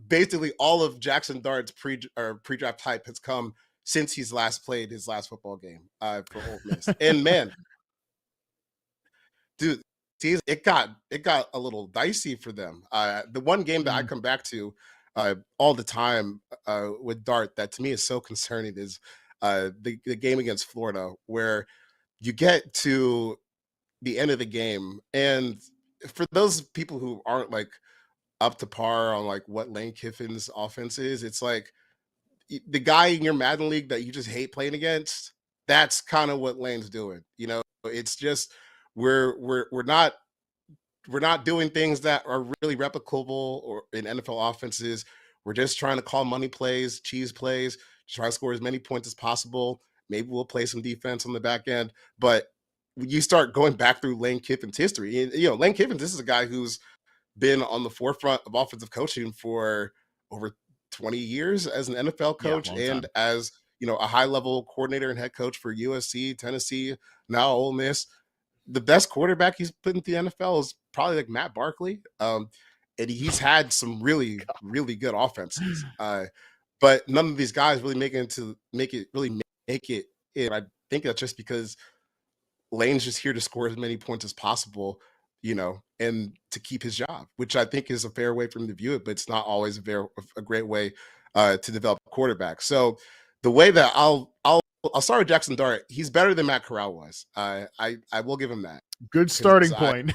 Speaker 2: basically all of Jaxson Dart's pre-draft hype has come since he's last played his last football game for Ole Miss. And man, dude, it got a little dicey for them. The one game that I come back to all the time with Dart that to me is so concerning is the game against Florida, where you get to the end of the game, and for those people who aren't like up to par on like what Lane Kiffin's offense is, it's like the guy in your Madden league that you just hate playing against. That's kind of what Lane's doing. It's just we're not doing things that are really replicable or in NFL offenses. We're just trying to call money plays, cheese plays, try to score as many points as possible. Maybe we'll play some defense on the back end, but when you start going back through Lane Kiffin's history, and, Lane Kiffin, this is a guy who's been on the forefront of offensive coaching for over 20 years as an NFL coach and as a high-level coordinator and head coach for USC, Tennessee, now Ole Miss. The best quarterback he's put into the NFL is probably like Matt Barkley. And he's had some really, really good offenses. But none of these guys really make it. And I think that's just because Lane's just here to score as many points as possible, and to keep his job, which I think is a fair way for him to view it, but it's not always a great way to develop a quarterback. So the way that I'll start with Jaxson Dart. He's better than Matt Corral was. I will give him that.
Speaker 1: Good starting point.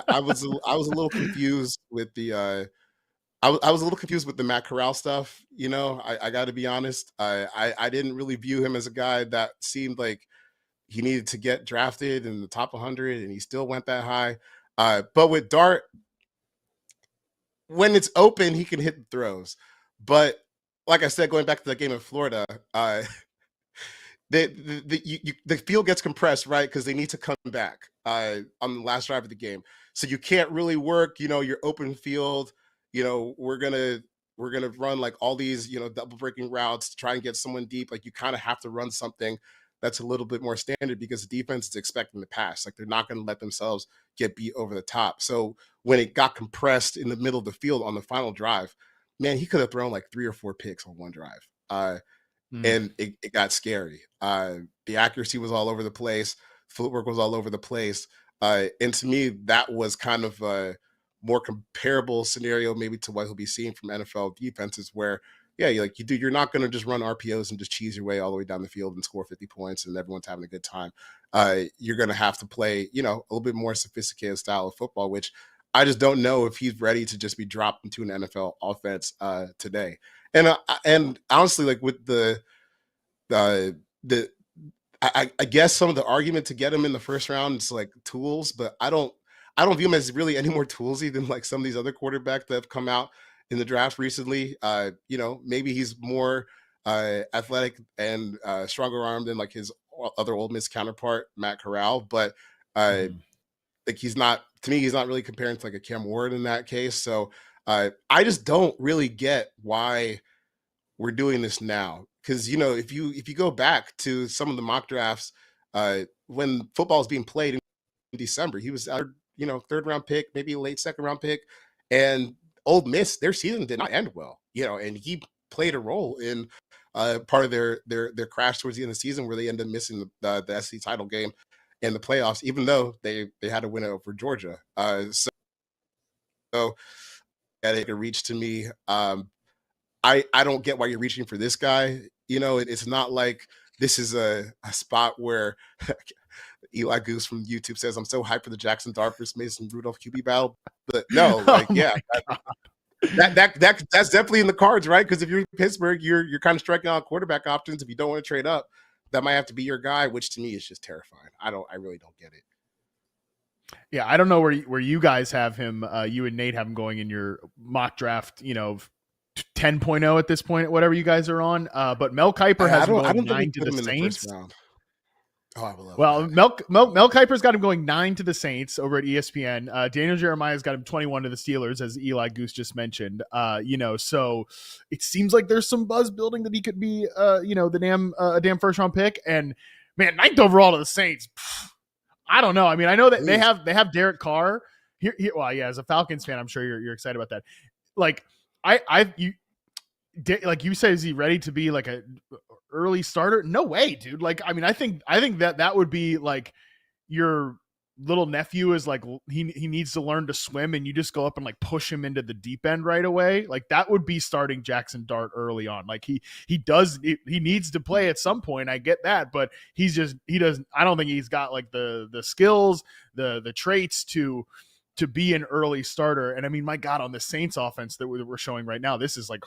Speaker 2: I was a little confused with the I was a little confused with the Matt Corral stuff. I got to be honest. I didn't really view him as a guy that seemed like he needed to get drafted in the top 100, and he still went that high. But with Dart, when it's open, he can hit the throws. But like I said, going back to the game in Florida, the field gets compressed, right? Because they need to come back on the last drive of the game. So you can't really work, your open field. We're gonna run like all these, double breaking routes to try and get someone deep. Like you kind of have to run something that's a little bit more standard because the defense is expecting to pass. Like they're not going to let themselves get beat over the top. So when it got compressed in the middle of the field on the final drive, man, he could have thrown like 3 or 4 picks on one drive. And it got scary. The accuracy was all over the place. Footwork was all over the place. And to me, that was kind of a more comparable scenario maybe to what he'll be seeing from NFL defenses where, you're not going to just run RPOs and just cheese your way all the way down the field and score 50 points and everyone's having a good time. You're going to have to play, a little bit more sophisticated style of football, which I just don't know if he's ready to just be dropped into an NFL offense today. And honestly, like with I guess some of the argument to get him in the first round is like tools, but I don't view him as really any more toolsy than like some of these other quarterbacks that have come out in the draft recently. Maybe he's more athletic and stronger arm than like his other Ole Miss counterpart, Matt Corral. But like he's not really comparing to like a Cam Ward in that case. So I just don't really get why we're doing this now. Because, if you go back to some of the mock drafts when football is being played in December, he was our, 3rd round pick, maybe a late 2nd round pick. And Ole Miss, their season did not end well, and he played a role in part of their crash towards the end of the season where they ended up missing the SEC title game and the playoffs, even though they had to win it over Georgia. So So that it could reach to me. I don't get why you're reaching for this guy. It's not like this is a spot where Eli Goose from YouTube says, I'm so hyped for the Jaxson Dart versus Mason Rudolph QB battle. But no, like, yeah, that's definitely in the cards, right? Because if you're in Pittsburgh, you're kind of striking out quarterback options. If you don't want to trade up, that might have to be your guy, which to me is just terrifying. I really don't get it.
Speaker 1: Yeah, I don't know where you guys have him. You and Nate have him going in your mock draft, 10.0 at this point, whatever you guys are on. But Mel Kiper has him going 9 to the Saints.
Speaker 2: Oh, I would love
Speaker 1: that. Mel Kiper's got him going 9 to the Saints over at ESPN. Daniel Jeremiah's got him 21 to the Steelers, as Eli Goose just mentioned. So it seems like there's some buzz building that he could be, a damn first round pick. And man, 9th overall to the Saints. I don't know. I mean, I know that they have Derek Carr here. Well, yeah, as a Falcons fan, I'm sure you're excited about that. Like like you said, is he ready to be like a early starter? No way, dude. Like, I mean, I think that would be like your little nephew is like, he needs to learn to swim and you just go up and like push him into the deep end right away. Like that would be starting Jaxson Dart early on. Like he needs to play at some point. I get that, but he doesn't, I don't think he's got like the skills, the traits to be an early starter. And I mean, my God, on the Saints offense that we're showing right now, this is like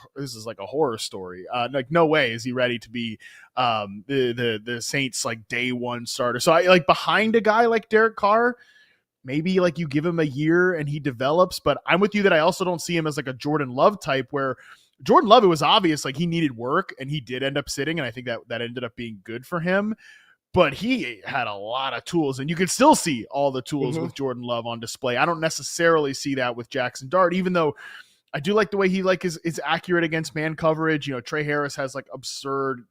Speaker 1: a horror story. Like no way is he ready to be the Saints like day one starter. So I like behind a guy like Derek Carr, maybe like you give him a year and he develops, but I'm with you that I also don't see him as like a Jordan Love type, where Jordan Love, it was obvious like he needed work and he did end up sitting. And I think that ended up being good for him. But he had a lot of tools, and you can still see all the tools with Jordan Love on display. I don't necessarily see that with Jaxson Dart, even though I do like the way he like is accurate against man coverage. Trey Harris has like absurd,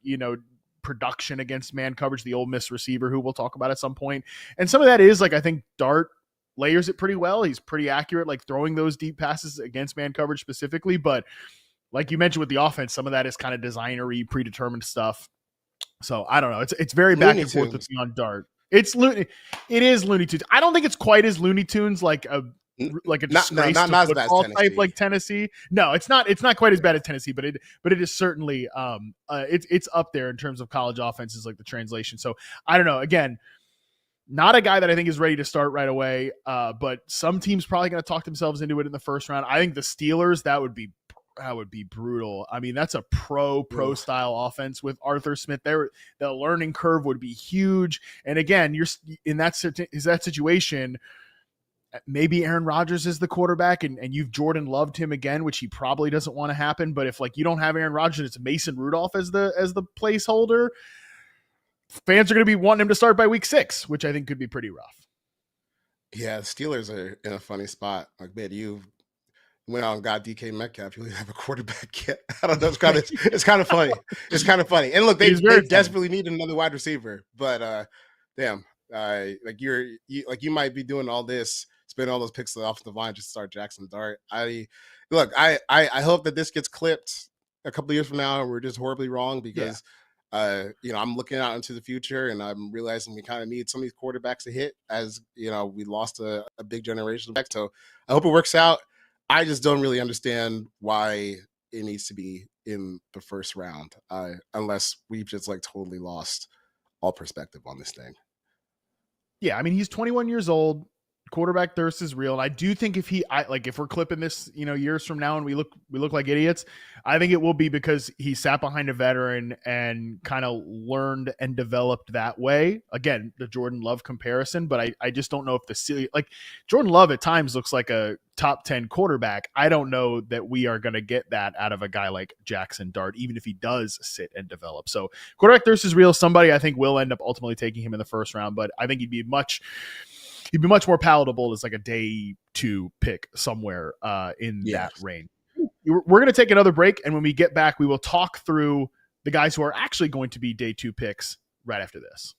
Speaker 1: production against man coverage, the Ole Miss receiver who we'll talk about at some point. And some of that is like, I think Dart layers it pretty well. He's pretty accurate, like throwing those deep passes against man coverage specifically. But like you mentioned with the offense, some of that is kind of designery, predetermined stuff. So I don't know. It's very back and forth with me on Dart. It is Looney Tunes. I don't think it's quite as Looney Tunes like a disgrace to football type like Tennessee. No, it's not. It's not quite as bad as Tennessee, but it is certainly it's up there in terms of college offenses, like the translation. So I don't know. Again, not a guy that I think is ready to start right away. But some teams probably going to talk themselves into it in the first round. I think the Steelers, that would be brutal. I mean, that's a pro style offense with Arthur Smith there. The learning curve would be huge. And again, you're in that situation. Maybe Aaron Rodgers is the quarterback and you've Jordan loved him again, which he probably doesn't want to happen. But if like you don't have Aaron Rodgers, it's Mason Rudolph as the placeholder. Fans are going to be wanting him to start by week 6, which I think could be pretty rough.
Speaker 2: Yeah, the Steelers are in a funny spot. Like, man, you went out and got DK Metcalf. You don't have a quarterback yet. I don't know. It's kind of funny. It's kind of funny. And look, they desperately need another wide receiver. But damn, like you might be doing all this, spending all those picks off the line just to start Jaxson Dart. I hope that this gets clipped a couple of years from now and we're just horribly wrong because I'm looking out into the future and I'm realizing we kind of need some of these quarterbacks to hit as we lost a big generation back. So I hope it works out. I just don't really understand why it needs to be in the first round, unless we've just like totally lost all perspective on this thing.
Speaker 1: Yeah, I mean, he's 21 years old. Quarterback thirst is real. And I do think if we're clipping this, years from now and we look like idiots, I think it will be because he sat behind a veteran and kind of learned and developed that way. Again, the Jordan Love comparison, but I just don't know if like Jordan Love at times looks like a top 10 quarterback. I don't know that we are going to get that out of a guy like Jaxson Dart, even if he does sit and develop. So quarterback thirst is real. Somebody I think will end up ultimately taking him in the first round, but I think he'd be much more palatable as like a day 2 pick somewhere in that range. We're going to take another break. And when we get back, we will talk through the guys who are actually going to be day 2 picks right after this.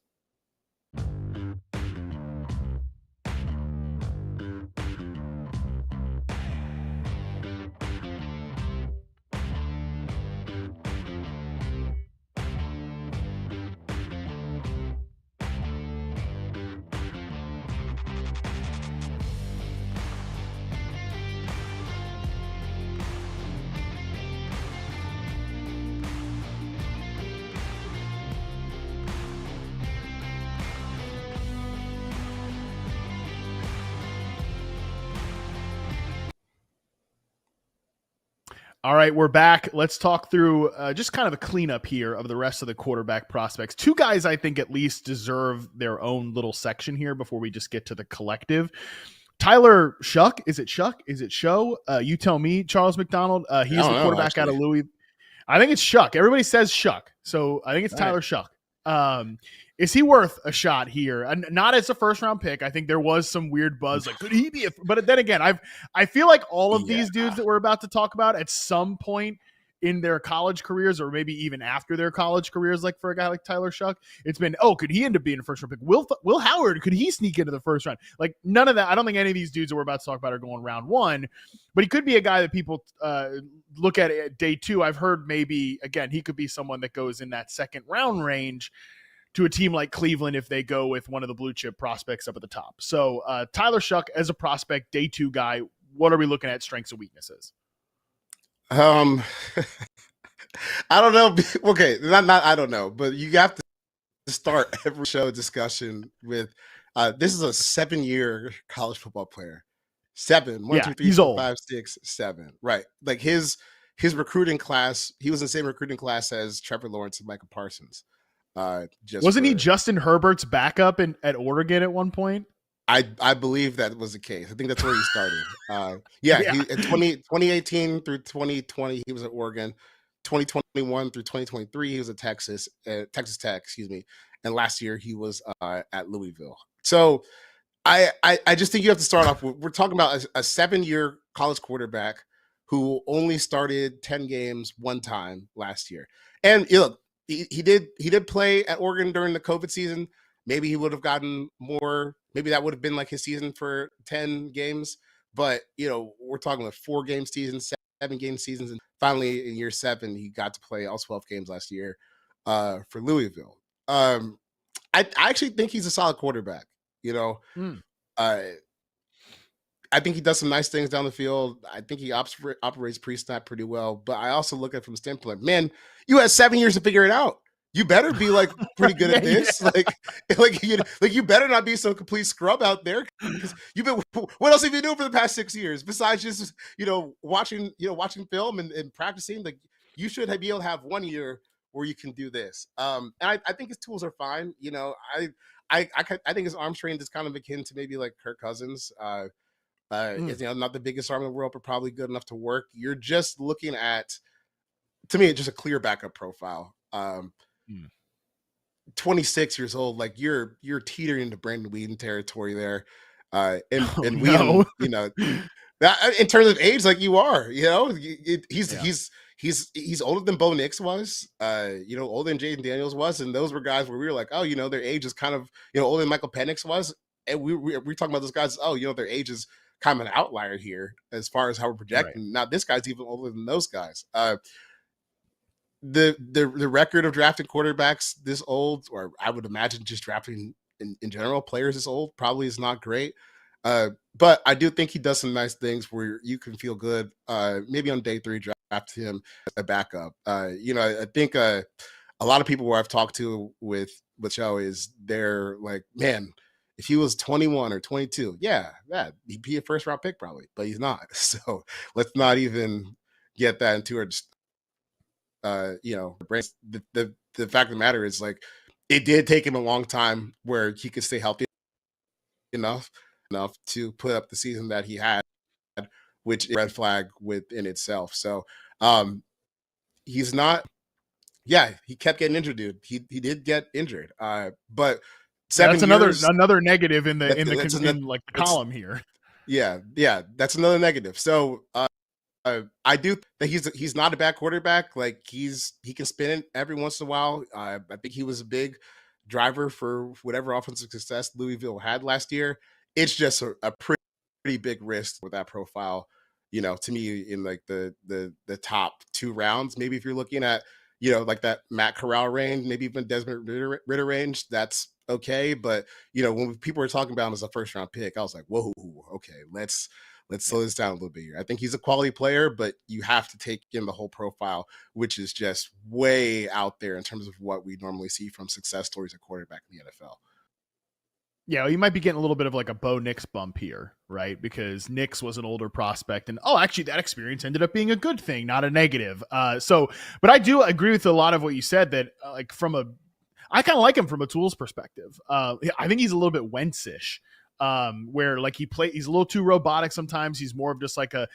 Speaker 1: All right, we're back. Let's talk through just kind of a cleanup here of the rest of the quarterback prospects. Two guys I think at least deserve their own little section here before we just get to the collective. Tyler Shough, is it Shough? Is it Shough? You tell me, Charles McDonald. He's the quarterback out of Louis. I think it's Shough. Everybody says Shough, so I think it's Tyler Shough. Is he worth a shot here? And not as a first round pick. I think there was some weird buzz, like could he be? But then again, I feel like all of these dudes that we're about to talk about at some point in their college careers, or maybe even after their college careers, like for a guy like Tyler Shough, it's been, could he end up being a first round pick? Will Howard, could he sneak into the first round? Like none of that. I don't think any of these dudes that we're about to talk about are going round one, but he could be a guy that people look at day two. I've heard maybe, again, he could be someone that goes in that second round range to a team like Cleveland if they go with one of the blue chip prospects up at the top. So Tyler Shough as a prospect, day two guy, what are we looking at strengths and weaknesses?
Speaker 2: I don't know. Okay, not I don't know, but you have to start every show discussion with this is a 7-year college football player. 7, 1, 2, 3, 4, 5, 6, 7. Right. Like his recruiting class, he was in the same recruiting class as Trevor Lawrence and Michael Parsons.
Speaker 1: Wasn't he Justin Herbert's backup at Oregon at one point?
Speaker 2: I believe that was the case. I think that's where he started. He, in 2018 through 2020, he was at Oregon. 2021 through 2023, he was at Texas Tech, excuse me. And last year he was at Louisville. So I just think you have to start off with, we're talking about a 7-year college quarterback who only started 10 games one time last year. And look, he did play at Oregon during the COVID season. Maybe he would have gotten more. Maybe that would have been like his season for 10 games. But, we're talking like 4-game seasons, 7-game seasons. And finally, in year 7, he got to play all 12 games last year for Louisville. I actually think he's a solid quarterback. I think he does some nice things down the field. I think he operates pre-snap pretty well. But I also look at it from the standpoint, man, you had 7 years to figure it out. You better be like pretty good at this. Yeah. Like you better not be some complete scrub out there. What else have you been doing for the past 6 years besides just watching film and practicing? Like you should be able to have 1 year where you can do this. And I think his tools are fine. I think his arm strength is kind of akin to maybe like Kirk Cousins. Is not the biggest arm in the world, but probably good enough to work. You're just looking at, to me, just a clear backup profile. 26 years old, like you're teetering into Brandon Whedon territory there. And Whedon, in terms of age, like you are, he's older than Bo Nix was, older than Jaden Daniels was, and those were guys where we were like, their age is kind of, older than Michael Penix was, and we're talking about those guys. Their age is kind of an outlier here as far as how we're projecting. Right. Now this guy's even older than those guys. The record of drafting quarterbacks this old, or I would imagine just drafting in general players this old, probably is not great. But I do think he does some nice things where you can feel good. Maybe on day 3, draft him as a backup. I think a lot of people where I've talked to with Shough is they're like, man, if he was 21 or 22, he'd be a first round pick probably, but he's not. So let's not even get that into our the fact of the matter is, like, it did take him a long time where he could stay healthy enough to put up the season that he had, which is a red flag within itself. So he's not, he kept getting injured, dude. He did get injured. But 7
Speaker 1: that's
Speaker 2: years,
Speaker 1: another negative in the column here.
Speaker 2: Yeah, that's another negative. So I do think he's not a bad quarterback. Like he can spin it every once in a while. I think he was a big driver for whatever offensive success Louisville had last year. It's just a pretty big risk with that profile. To me, in like the top 2 rounds, maybe if you're looking at like that Matt Corral range, maybe even Desmond Ritter range, that's okay. But when people were talking about him as a first round pick, I was like, whoa, okay, let's slow this down a little bit here. I think he's a quality player, but you have to take in the whole profile, which is just way out there in terms of what we normally see from success stories at quarterback in the NFL.
Speaker 1: Yeah, he might be getting a little bit of like a Bo Nix bump here, right? Because Nix was an older prospect, and actually, that experience ended up being a good thing, not a negative. But I do agree with a lot of what you said. That I kind of like him from a tools perspective. I think he's a little bit Wentz-ish, where like he's a little too robotic sometimes. He's more of just like a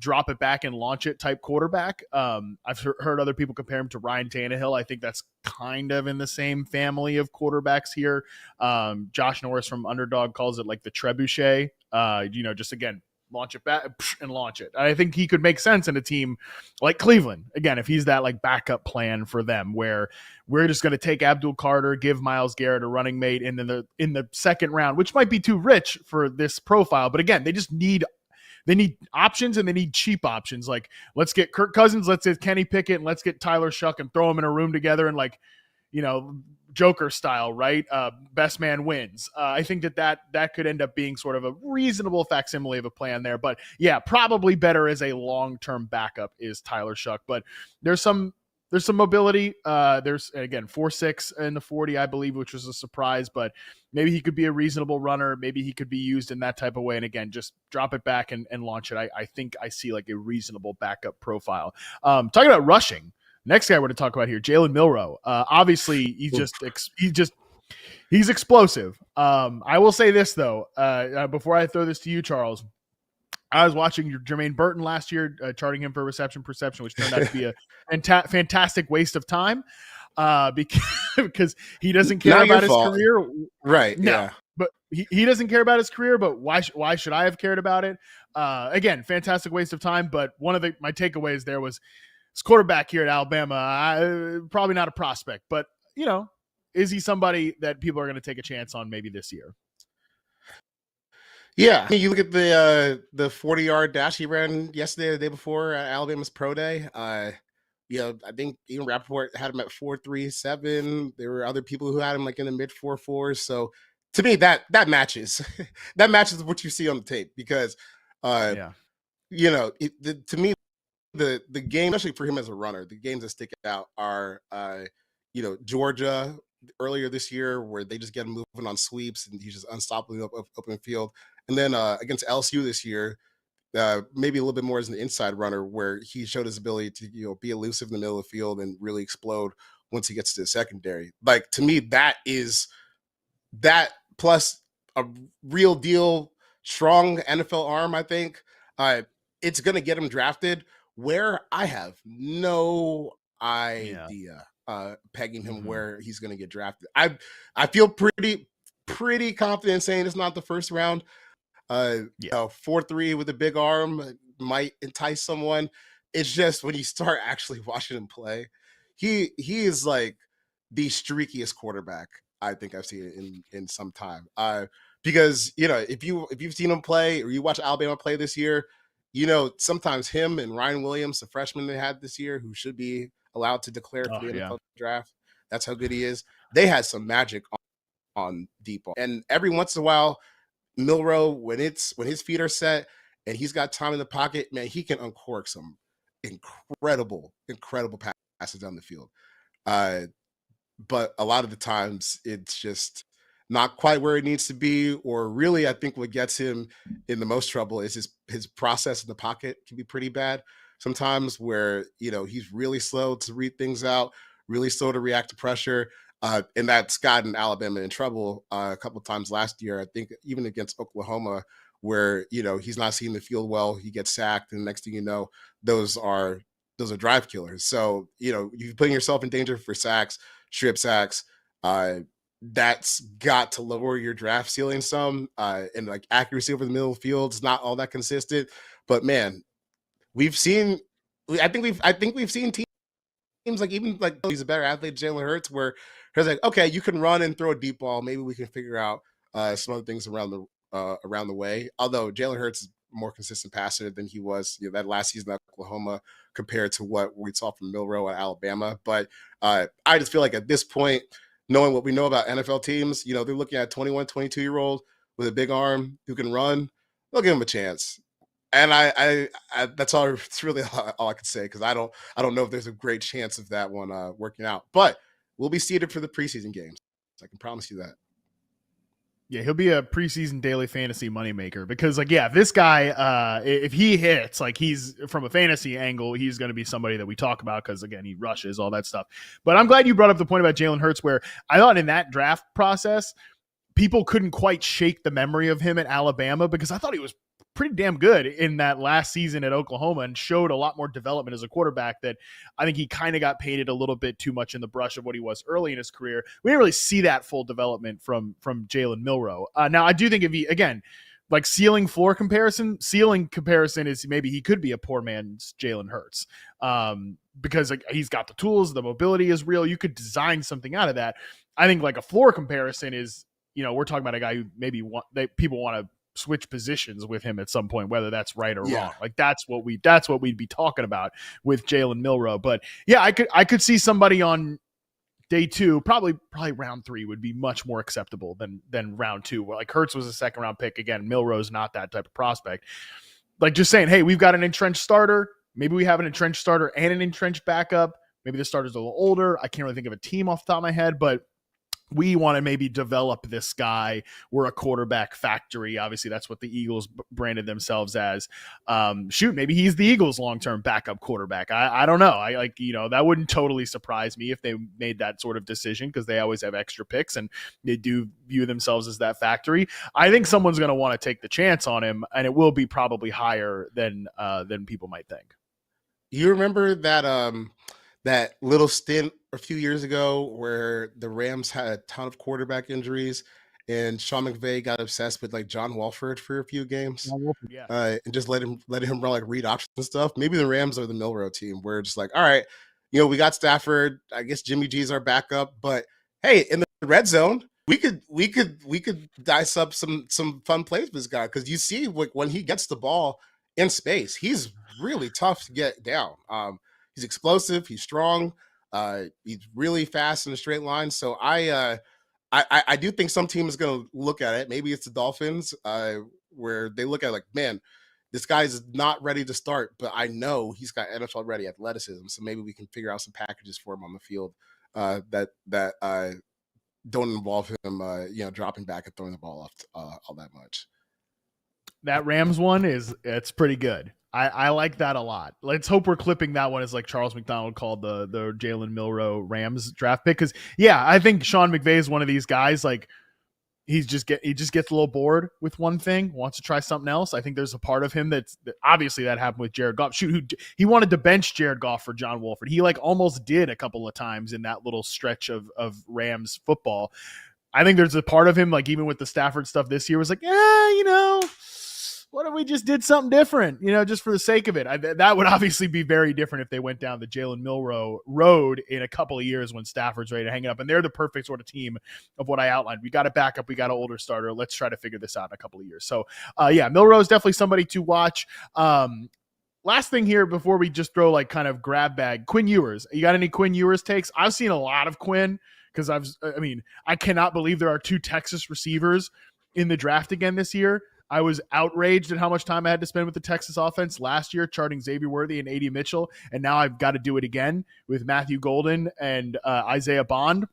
Speaker 1: drop it back and launch it type quarterback. I've heard other people compare him to Ryan Tannehill. I think that's kind of in the same family of quarterbacks here. Josh Norris from Underdog calls it like the trebuchet. Just again, launch it back and launch it. I think he could make sense in a team like Cleveland. Again, if he's that like backup plan for them, where we're just going to take Abdul Carter, give Myles Garrett a running mate, and then in the second round, which might be too rich for this profile, but again, they need options and they need cheap options. Like, let's get Kirk Cousins, let's get Kenny Pickett, and let's get Tyler Shough and throw them in a room together and like, Joker style, right? Best man wins. I think that could end up being sort of a reasonable facsimile of a plan there. But yeah, probably better as a long-term backup is Tyler Shough. But there's some mobility. There's, again, 4.6 in the 40, I believe, which was a surprise, but maybe he could be a reasonable runner. Maybe he could be used in that type of way. And again, just drop it back and launch it. I think I see like a reasonable backup profile. Talking about rushing, next guy we're going to talk about here, Jalen Milroe. Obviously he's explosive. I will say this though, before I throw this to you, Charles, I was watching Jermaine Burton last year, charting him for reception perception, which turned out to be a fantastic waste of time because he doesn't care about his career.
Speaker 2: Right.
Speaker 1: No,
Speaker 2: yeah.
Speaker 1: But he doesn't care about his career, but why should I have cared about it? Again, fantastic waste of time. But one of my takeaways there was his quarterback here at Alabama, probably not a prospect, but is he somebody that people are going to take a chance on maybe this year?
Speaker 2: Yeah, you look at the 40-yard dash he ran yesterday, the day before at Alabama's pro day. I think even Rappaport had him at 4.37. There were other people who had him like in the mid 4.4s. So to me, that matches. That matches what you see on the tape because, to me, the game, especially for him as a runner, the games that stick out are, Georgia earlier this year where they just get him moving on sweeps and he's just unstoppable up open field. And then against LSU this year, maybe a little bit more as an inside runner where he showed his ability to, be elusive in the middle of the field and really explode once he gets to the secondary. Like, to me, that is that plus a real deal, strong NFL arm, I think. It's going to get him drafted where I have no idea pegging him where he's going to get drafted. I feel pretty confident saying it's not the first round. 4.3 with a big arm might entice someone. It's just when you start actually watching him play, he is like the streakiest quarterback I think I've seen in some time. Because if you've seen him play or you watch Alabama play this year, sometimes him and Ryan Williams, the freshman they had this year, who should be allowed to declare for the NFL draft, that's how good he is. They had some magic on deep ball, and every once in a while, Milroe, when his feet are set and he's got time in the pocket, man, he can uncork some incredible passes down the field. But a lot of the times it's just not quite where it needs to be, or really, I think what gets him in the most trouble is his process in the pocket can be pretty bad sometimes, where he's really slow to read things out, really slow to react to pressure. And that's gotten Alabama in trouble a couple of times last year. I think even against Oklahoma, where he's not seeing the field well, he gets sacked, and the next thing you know, those are drive killers. So you're putting yourself in danger for sacks, strip sacks. That's got to lower your draft ceiling some. And like accuracy over the middle of the field is not all that consistent. But man, I think we've seen teams like even like he's a better athlete, Jalen Hurts, where he's like, okay, you can run and throw a deep ball. Maybe we can figure out some other things around the way. Although Jalen Hurts is a more consistent passer than he was that last season at Oklahoma compared to what we saw from Milroe at Alabama. But I just feel like at this point, knowing what we know about NFL teams, they're looking at a 21, 22-year-old with a big arm who can run. They'll give him a chance. And I that's all. It's really all I could say, because I don't know if there's a great chance of that one working out. But we'll be seated for the preseason games. I can promise you that.
Speaker 1: Yeah, he'll be a preseason daily fantasy moneymaker because, like, yeah, this guy, if he hits, like, he's from a fantasy angle, he's going to be somebody that we talk about because, again, he rushes, all that stuff. But I'm glad you brought up the point about Jalen Hurts, where I thought in that draft process, people couldn't quite shake the memory of him at Alabama because I thought he was pretty damn good in that last season at Oklahoma and showed a lot more development as a quarterback that I think he kind of got painted a little bit too much in the brush of what he was early in his career. We didn't really see that full development from Jalen Milroe. Now, I do think if he, again, like ceiling comparison is maybe he could be a poor man's Jalen Hurts because like, he's got the tools, the mobility is real. You could design something out of that. I think like a floor comparison is, we're talking about a guy who maybe people want to switch positions with him at some point, whether that's right or wrong. Like that's what we'd be talking about with Jalen Milroe. But yeah, I could see somebody on day 2, probably round 3 would be much more acceptable than round 2. Like Hurts was a second round pick. Again, Milroe's not that type of prospect. Like just saying, hey, we've got an entrenched starter. Maybe we have an entrenched starter and an entrenched backup. Maybe the starter's a little older. I can't really think of a team off the top of my head, but we want to maybe develop this guy. We're a quarterback factory. Obviously, that's what the Eagles branded themselves as. Maybe he's the Eagles' long-term backup quarterback. I don't know. That wouldn't totally surprise me if they made that sort of decision because they always have extra picks and they do view themselves as that factory. I think someone's going to want to take the chance on him, and it will be probably higher than people might think.
Speaker 2: You remember that little stint a few years ago where the Rams had a ton of quarterback injuries and Sean McVay got obsessed with like John Wolford for a few games, and just let him run like read options and stuff. Maybe the Rams are the Milroe team where it's like, all right, we got Stafford. I guess Jimmy G's our backup, but hey, in the red zone, we could dice up some fun plays with this guy because you see when he gets the ball in space, he's really tough to get down. He's explosive. He's strong. He's really fast in a straight line. So I do think some team is going to look at it. Maybe it's the Dolphins, where they look at it like, man, this guy's not ready to start, but I know he's got NFL ready athleticism. So maybe we can figure out some packages for him on the field that don't involve him, dropping back and throwing the ball off all that much.
Speaker 1: That Rams one it's pretty good. I like that a lot. Let's hope we're clipping that one as like Charles McDonald called the Jalen Milroe Rams draft pick. Because yeah, I think Sean McVay is one of these guys like he just gets a little bored with one thing, wants to try something else. I think there's a part of him that obviously that happened with Jared Goff. He wanted to bench Jared Goff for John Wolford. He like almost did a couple of times in that little stretch of Rams football. I think there's a part of him like even with the Stafford stuff this year was like, what if we just did something different, just for the sake of it? That would obviously be very different if they went down the Jalen Milroe road in a couple of years when Stafford's ready to hang it up. And they're the perfect sort of team of what I outlined. We got a backup. We got an older starter. Let's try to figure this out in a couple of years. So, Milroe is definitely somebody to watch. Last thing here before we just throw like kind of grab bag, Quinn Ewers. You got any Quinn Ewers takes? I've seen a lot of Quinn because I cannot believe there are 2 Texas receivers in the draft again this year. I was outraged at how much time I had to spend with the Texas offense last year, charting Xavier Worthy and A.D. Mitchell, and now I've got to do it again with Matthew Golden and Isaiah Bond.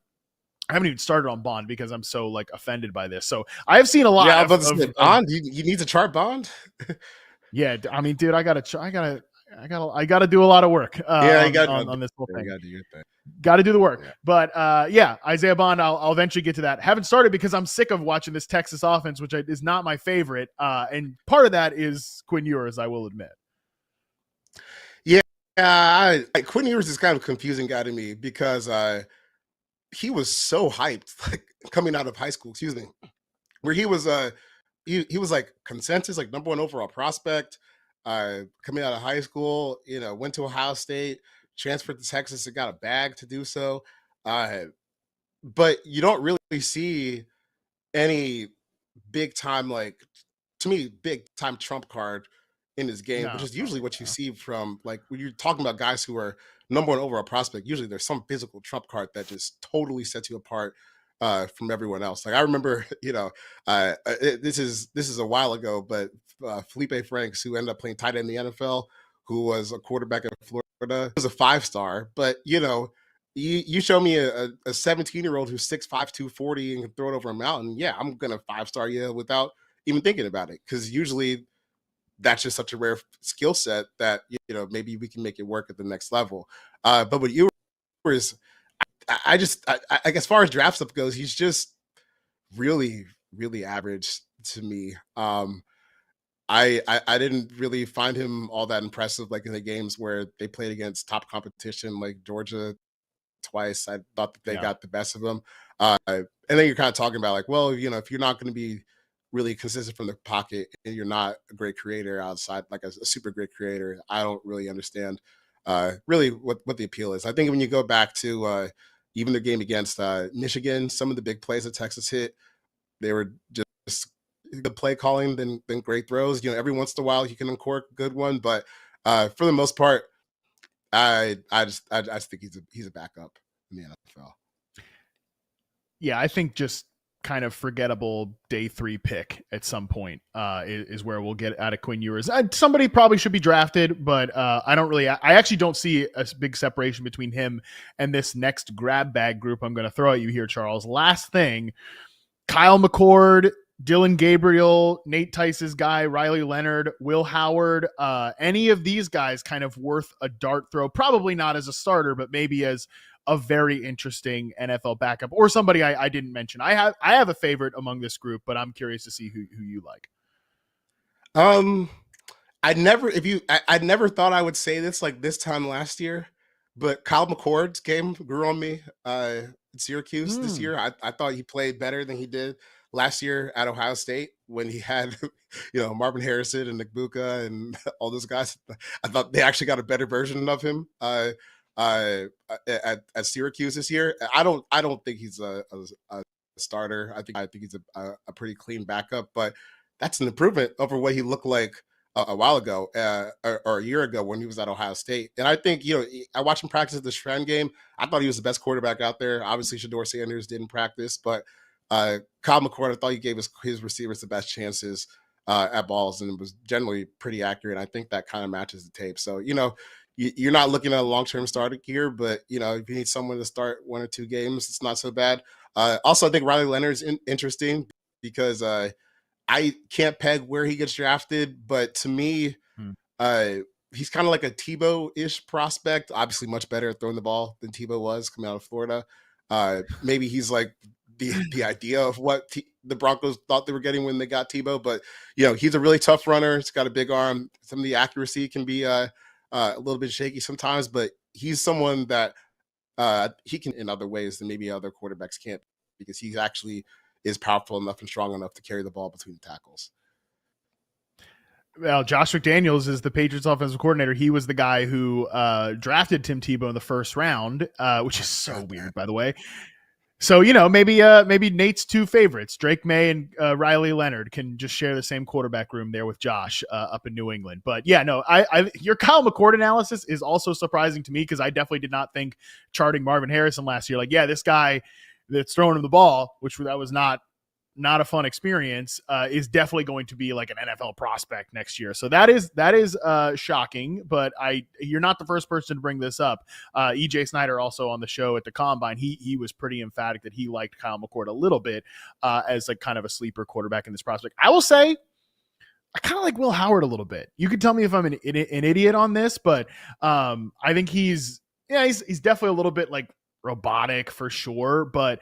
Speaker 1: I haven't even started on Bond because I'm so like offended by this. So I have seen a lot.
Speaker 2: Yeah, but Bond, you need to chart Bond.
Speaker 1: Yeah, I mean, dude, I gotta do a lot of work. On this whole thing.
Speaker 2: You gotta do your thing.
Speaker 1: Got to do the work. Yeah. But Isaiah Bond, I'll eventually get to that. Haven't started because I'm sick of watching this Texas offense, which is not my favorite. And part of that is Quinn Ewers, I will admit.
Speaker 2: Yeah, Quinn Ewers is kind of a confusing guy to me because he was so hyped, like coming out of high school, where he was he was like consensus, like number 1 overall prospect, coming out of high school, went to Ohio State, transferred to Texas and got a bag to do so. But you don't really see any big time, like to me, big time trump card in his game, which is usually what you see from like when you're talking about guys who are number 1 overall prospect. Usually there's some physical trump card that just totally sets you apart from everyone else. Like I remember, this is a while ago, but Felipe Franks, who ended up playing tight end in the NFL, who was a quarterback in Florida, was a 5-star, but you show me a 17-year-old who's 6'5", 240 and can throw it over a mountain. Yeah, I'm gonna 5-star you without even thinking about it, because usually that's just such a rare skill set that maybe we can make it work at the next level. But with Ewers, I just like, as far as draft stuff goes, he's just really really average to me. I didn't really find him all that impressive, like in the games where they played against top competition like Georgia twice. I thought that they
Speaker 1: Yeah.
Speaker 2: got the best of them. And then you're kind of talking about like, well, if you're not going to be really consistent from the pocket and you're not a great creator outside, like a super great creator, I don't really understand really what the appeal is. I think when you go back to even the game against Michigan, some of the big plays that Texas hit, they were just good play calling than great throws. Every once in a while you can uncork a good one, but for the most part, I just think he's a backup in the NFL.
Speaker 1: Yeah, I think just kind of forgettable day 3 pick at some point is where we'll get out of Quinn Ewers. Somebody probably should be drafted, but I actually don't see a big separation between him and this next grab bag group I'm going to throw at you here, Charles. Last thing, Kyle McCord, Dylan Gabriel, Nate Tice's guy, Riley Leonard, Will Howard, any of these guys kind of worth a dart throw, probably not as a starter, but maybe as a very interesting NFL backup, or somebody I didn't mention. I have a favorite among this group, but I'm curious to see who you like.
Speaker 2: I never thought I would say this like this time last year, but Kyle McCord's game grew on me at Syracuse this year. I thought he played better than he did last year at Ohio State when he had, Marvin Harrison and Nick Buka and all those guys. I thought they actually got a better version of him at Syracuse this year. I don't think he's a starter. I think he's a pretty clean backup, but that's an improvement over what he looked like a while ago or a year ago when he was at Ohio State. And I think, I watched him practice at the Strand game. I thought he was the best quarterback out there. Obviously, Shedeur Sanders didn't practice, but Kyle McCord, I thought he gave his receivers the best chances at balls, and it was generally pretty accurate. I think that kind of matches the tape. So, you're not looking at a long-term starter here, but, if you need someone to start 1 or 2 games, it's not so bad. Also, I think Riley Leonard's interesting because I can't peg where he gets drafted, but to me, he's kind of like a Tebow-ish prospect. Obviously, much better at throwing the ball than Tebow was coming out of Florida. Maybe he's like the idea of what the Broncos thought they were getting when they got Tebow, but he's a really tough runner. He's got a big arm. Some of the accuracy can be a little bit shaky sometimes, but he's someone that he can in other ways than maybe other quarterbacks can't, because he's actually is powerful enough and strong enough to carry the ball between the tackles.
Speaker 1: Well, Josh McDaniels is the Patriots offensive coordinator. He was the guy who drafted Tim Tebow in the first round, which is so weird, by the way. So, maybe Nate's 2 favorites, Drake May and Riley Leonard, can just share the same quarterback room there with Josh up in New England. But yeah, no, your Kyle McCord analysis is also surprising to me, because I definitely did not think charting Marvin Harrison last year, like, yeah, this guy that's throwing him the ball, which that was not a fun experience, is definitely going to be like an NFL prospect next year. So that is shocking, but you're not the first person to bring this up. EJ Snyder also on the show at the Combine, he was pretty emphatic that he liked Kyle McCord a little bit as like kind of a sleeper quarterback in this prospect. I will say I kind of like Will Howard a little bit. You can tell me if I'm an idiot on this, but I think he's definitely a little bit like robotic for sure, but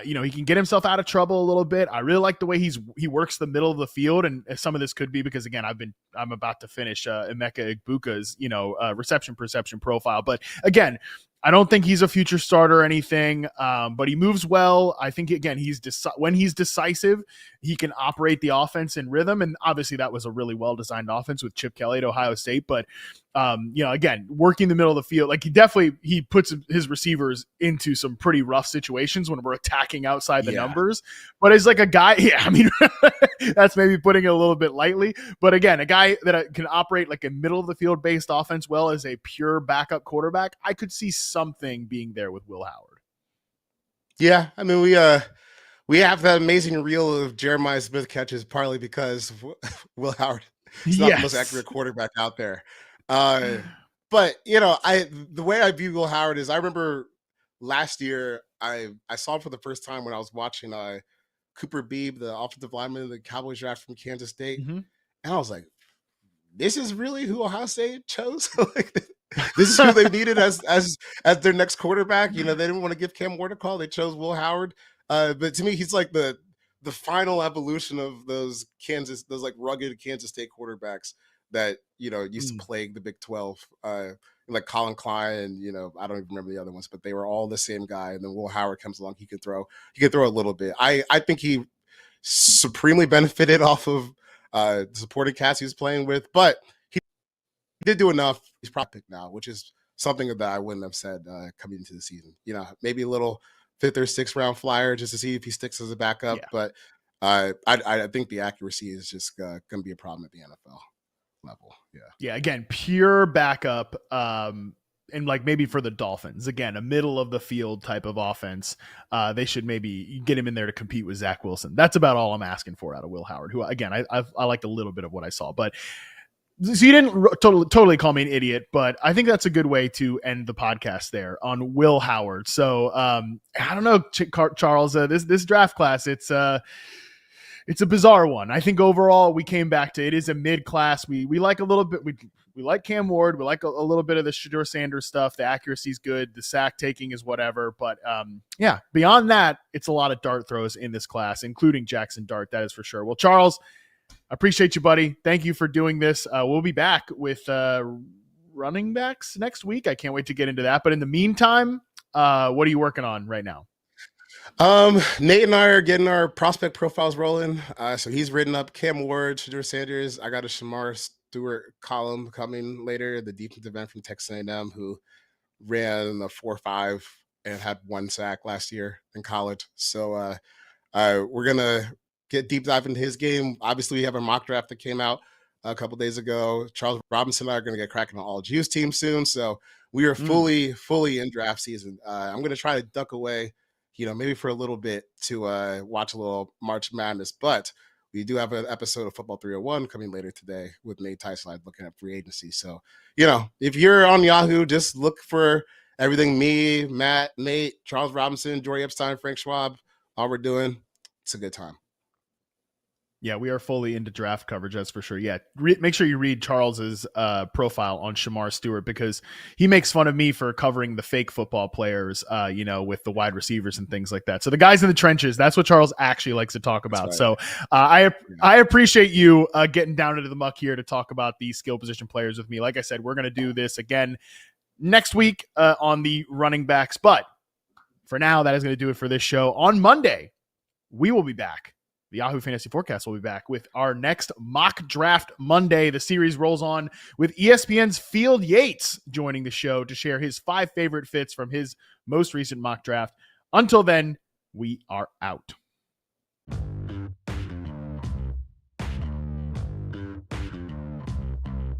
Speaker 1: he can get himself out of trouble a little bit. I really like the way he works the middle of the field, and some of this could be because, again, I'm about to finish Emeka Egbuka's reception perception profile, but again, I don't think he's a future starter or anything, but he moves well. I think, again, when he's decisive, he can operate the offense in rhythm, and obviously that was a really well-designed offense with Chip Kelly at Ohio State, but again, working the middle of the field, like he puts his receivers into some pretty rough situations when we're attacking outside the numbers. But as like a guy, that's maybe putting it a little bit lightly. But again, a guy that can operate like a middle of the field based offense well as a pure backup quarterback, I could see something being there with Will Howard.
Speaker 2: Yeah, I mean we have that amazing reel of Jeremiah Smith catches partly because Will Howard is not the most accurate quarterback out there. But the way I view Will Howard is, I remember last year I saw it for the first time when I was watching Cooper Beebe, the offensive lineman, the Cowboys draft from Kansas State, and I was like, this is really who Ohio State chose. Like, this is who they needed as their next quarterback. You know, they didn't want to give Cam Ward a call. They chose Will Howard. But to me, he's like the final evolution of those like rugged Kansas State quarterbacks that, you know, used to plague the Big 12. Like Colin Klein, and, you know, I don't even remember the other ones, but they were all the same guy. And then Will Howard comes along. He can throw a little bit. I think he supremely benefited off of the supporting cast he was playing with, but he did do enough. He's probably picked now, which is something that I wouldn't have said coming into the season. You know, maybe a little 5th or 6th round flyer just to see if he sticks as a backup. Yeah. But I think the accuracy is just going to be a problem at the NFL level.
Speaker 1: Yeah. Again, pure backup. And like maybe for the Dolphins, again, a middle of the field type of offense, they should maybe get him in there to compete with Zach Wilson. That's about all I'm asking for out of Will Howard, who, again, I liked a little bit of what I saw. But so you didn't totally call me an idiot, but I think that's a good way to end the podcast there on Will Howard. So I don't know, Charles, this draft class, it's a bizarre one. I think overall we came back to it is a mid class. We like a little bit. We like Cam Ward. We like a little bit of the Shedeur Sanders stuff. The accuracy is good. The sack taking is whatever. But yeah, beyond that, it's a lot of dart throws in this class, including Jaxson Dart. That is for sure. Well, Charles, I appreciate you, buddy. Thank you for doing this. We'll be back with running backs next week. I can't wait to get into that. But in the meantime, what are you working on right now?
Speaker 2: Nate and I are getting our prospect profiles rolling. So he's written up Cam Ward, Shedeur Sanders. I got a Shamar Stewart column coming later, the defensive end from Texas A&M who ran a 4.5 and had 1 sack last year in college. So we're gonna get deep dive into his game. Obviously, we have a mock draft that came out a couple days ago. Charles Robinson and I are gonna get cracking on all Juice team soon. So we are fully in draft season. I'm gonna try to duck away, you know, maybe for a little bit to watch a little March Madness, but we do have an episode of Football 301 coming later today with Nate Tyslide looking at free agency. So, you know, if you're on Yahoo, just look for everything me, Matt, Nate, Charles Robinson, Jory Epstein, Frank Schwab, all we're doing. It's a good time.
Speaker 1: Yeah, we are fully into draft coverage, that's for sure. Yeah, make sure you read Charles's profile on Shamar Stewart because he makes fun of me for covering the fake football players, you know, with the wide receivers and things like that. So the guys in the trenches, that's what Charles actually likes to talk about. Right. So I appreciate you getting down into the muck here to talk about these skill position players with me. Like I said, we're going to do this again next week on the running backs. But for now, that is going to do it for this show. On Monday, we will be back. The Yahoo Fantasy Forecast will be back with our next Mock Draft Monday. The series rolls on with ESPN's Field Yates joining the show to share his 5 favorite fits from his most recent mock draft. Until then, we are out.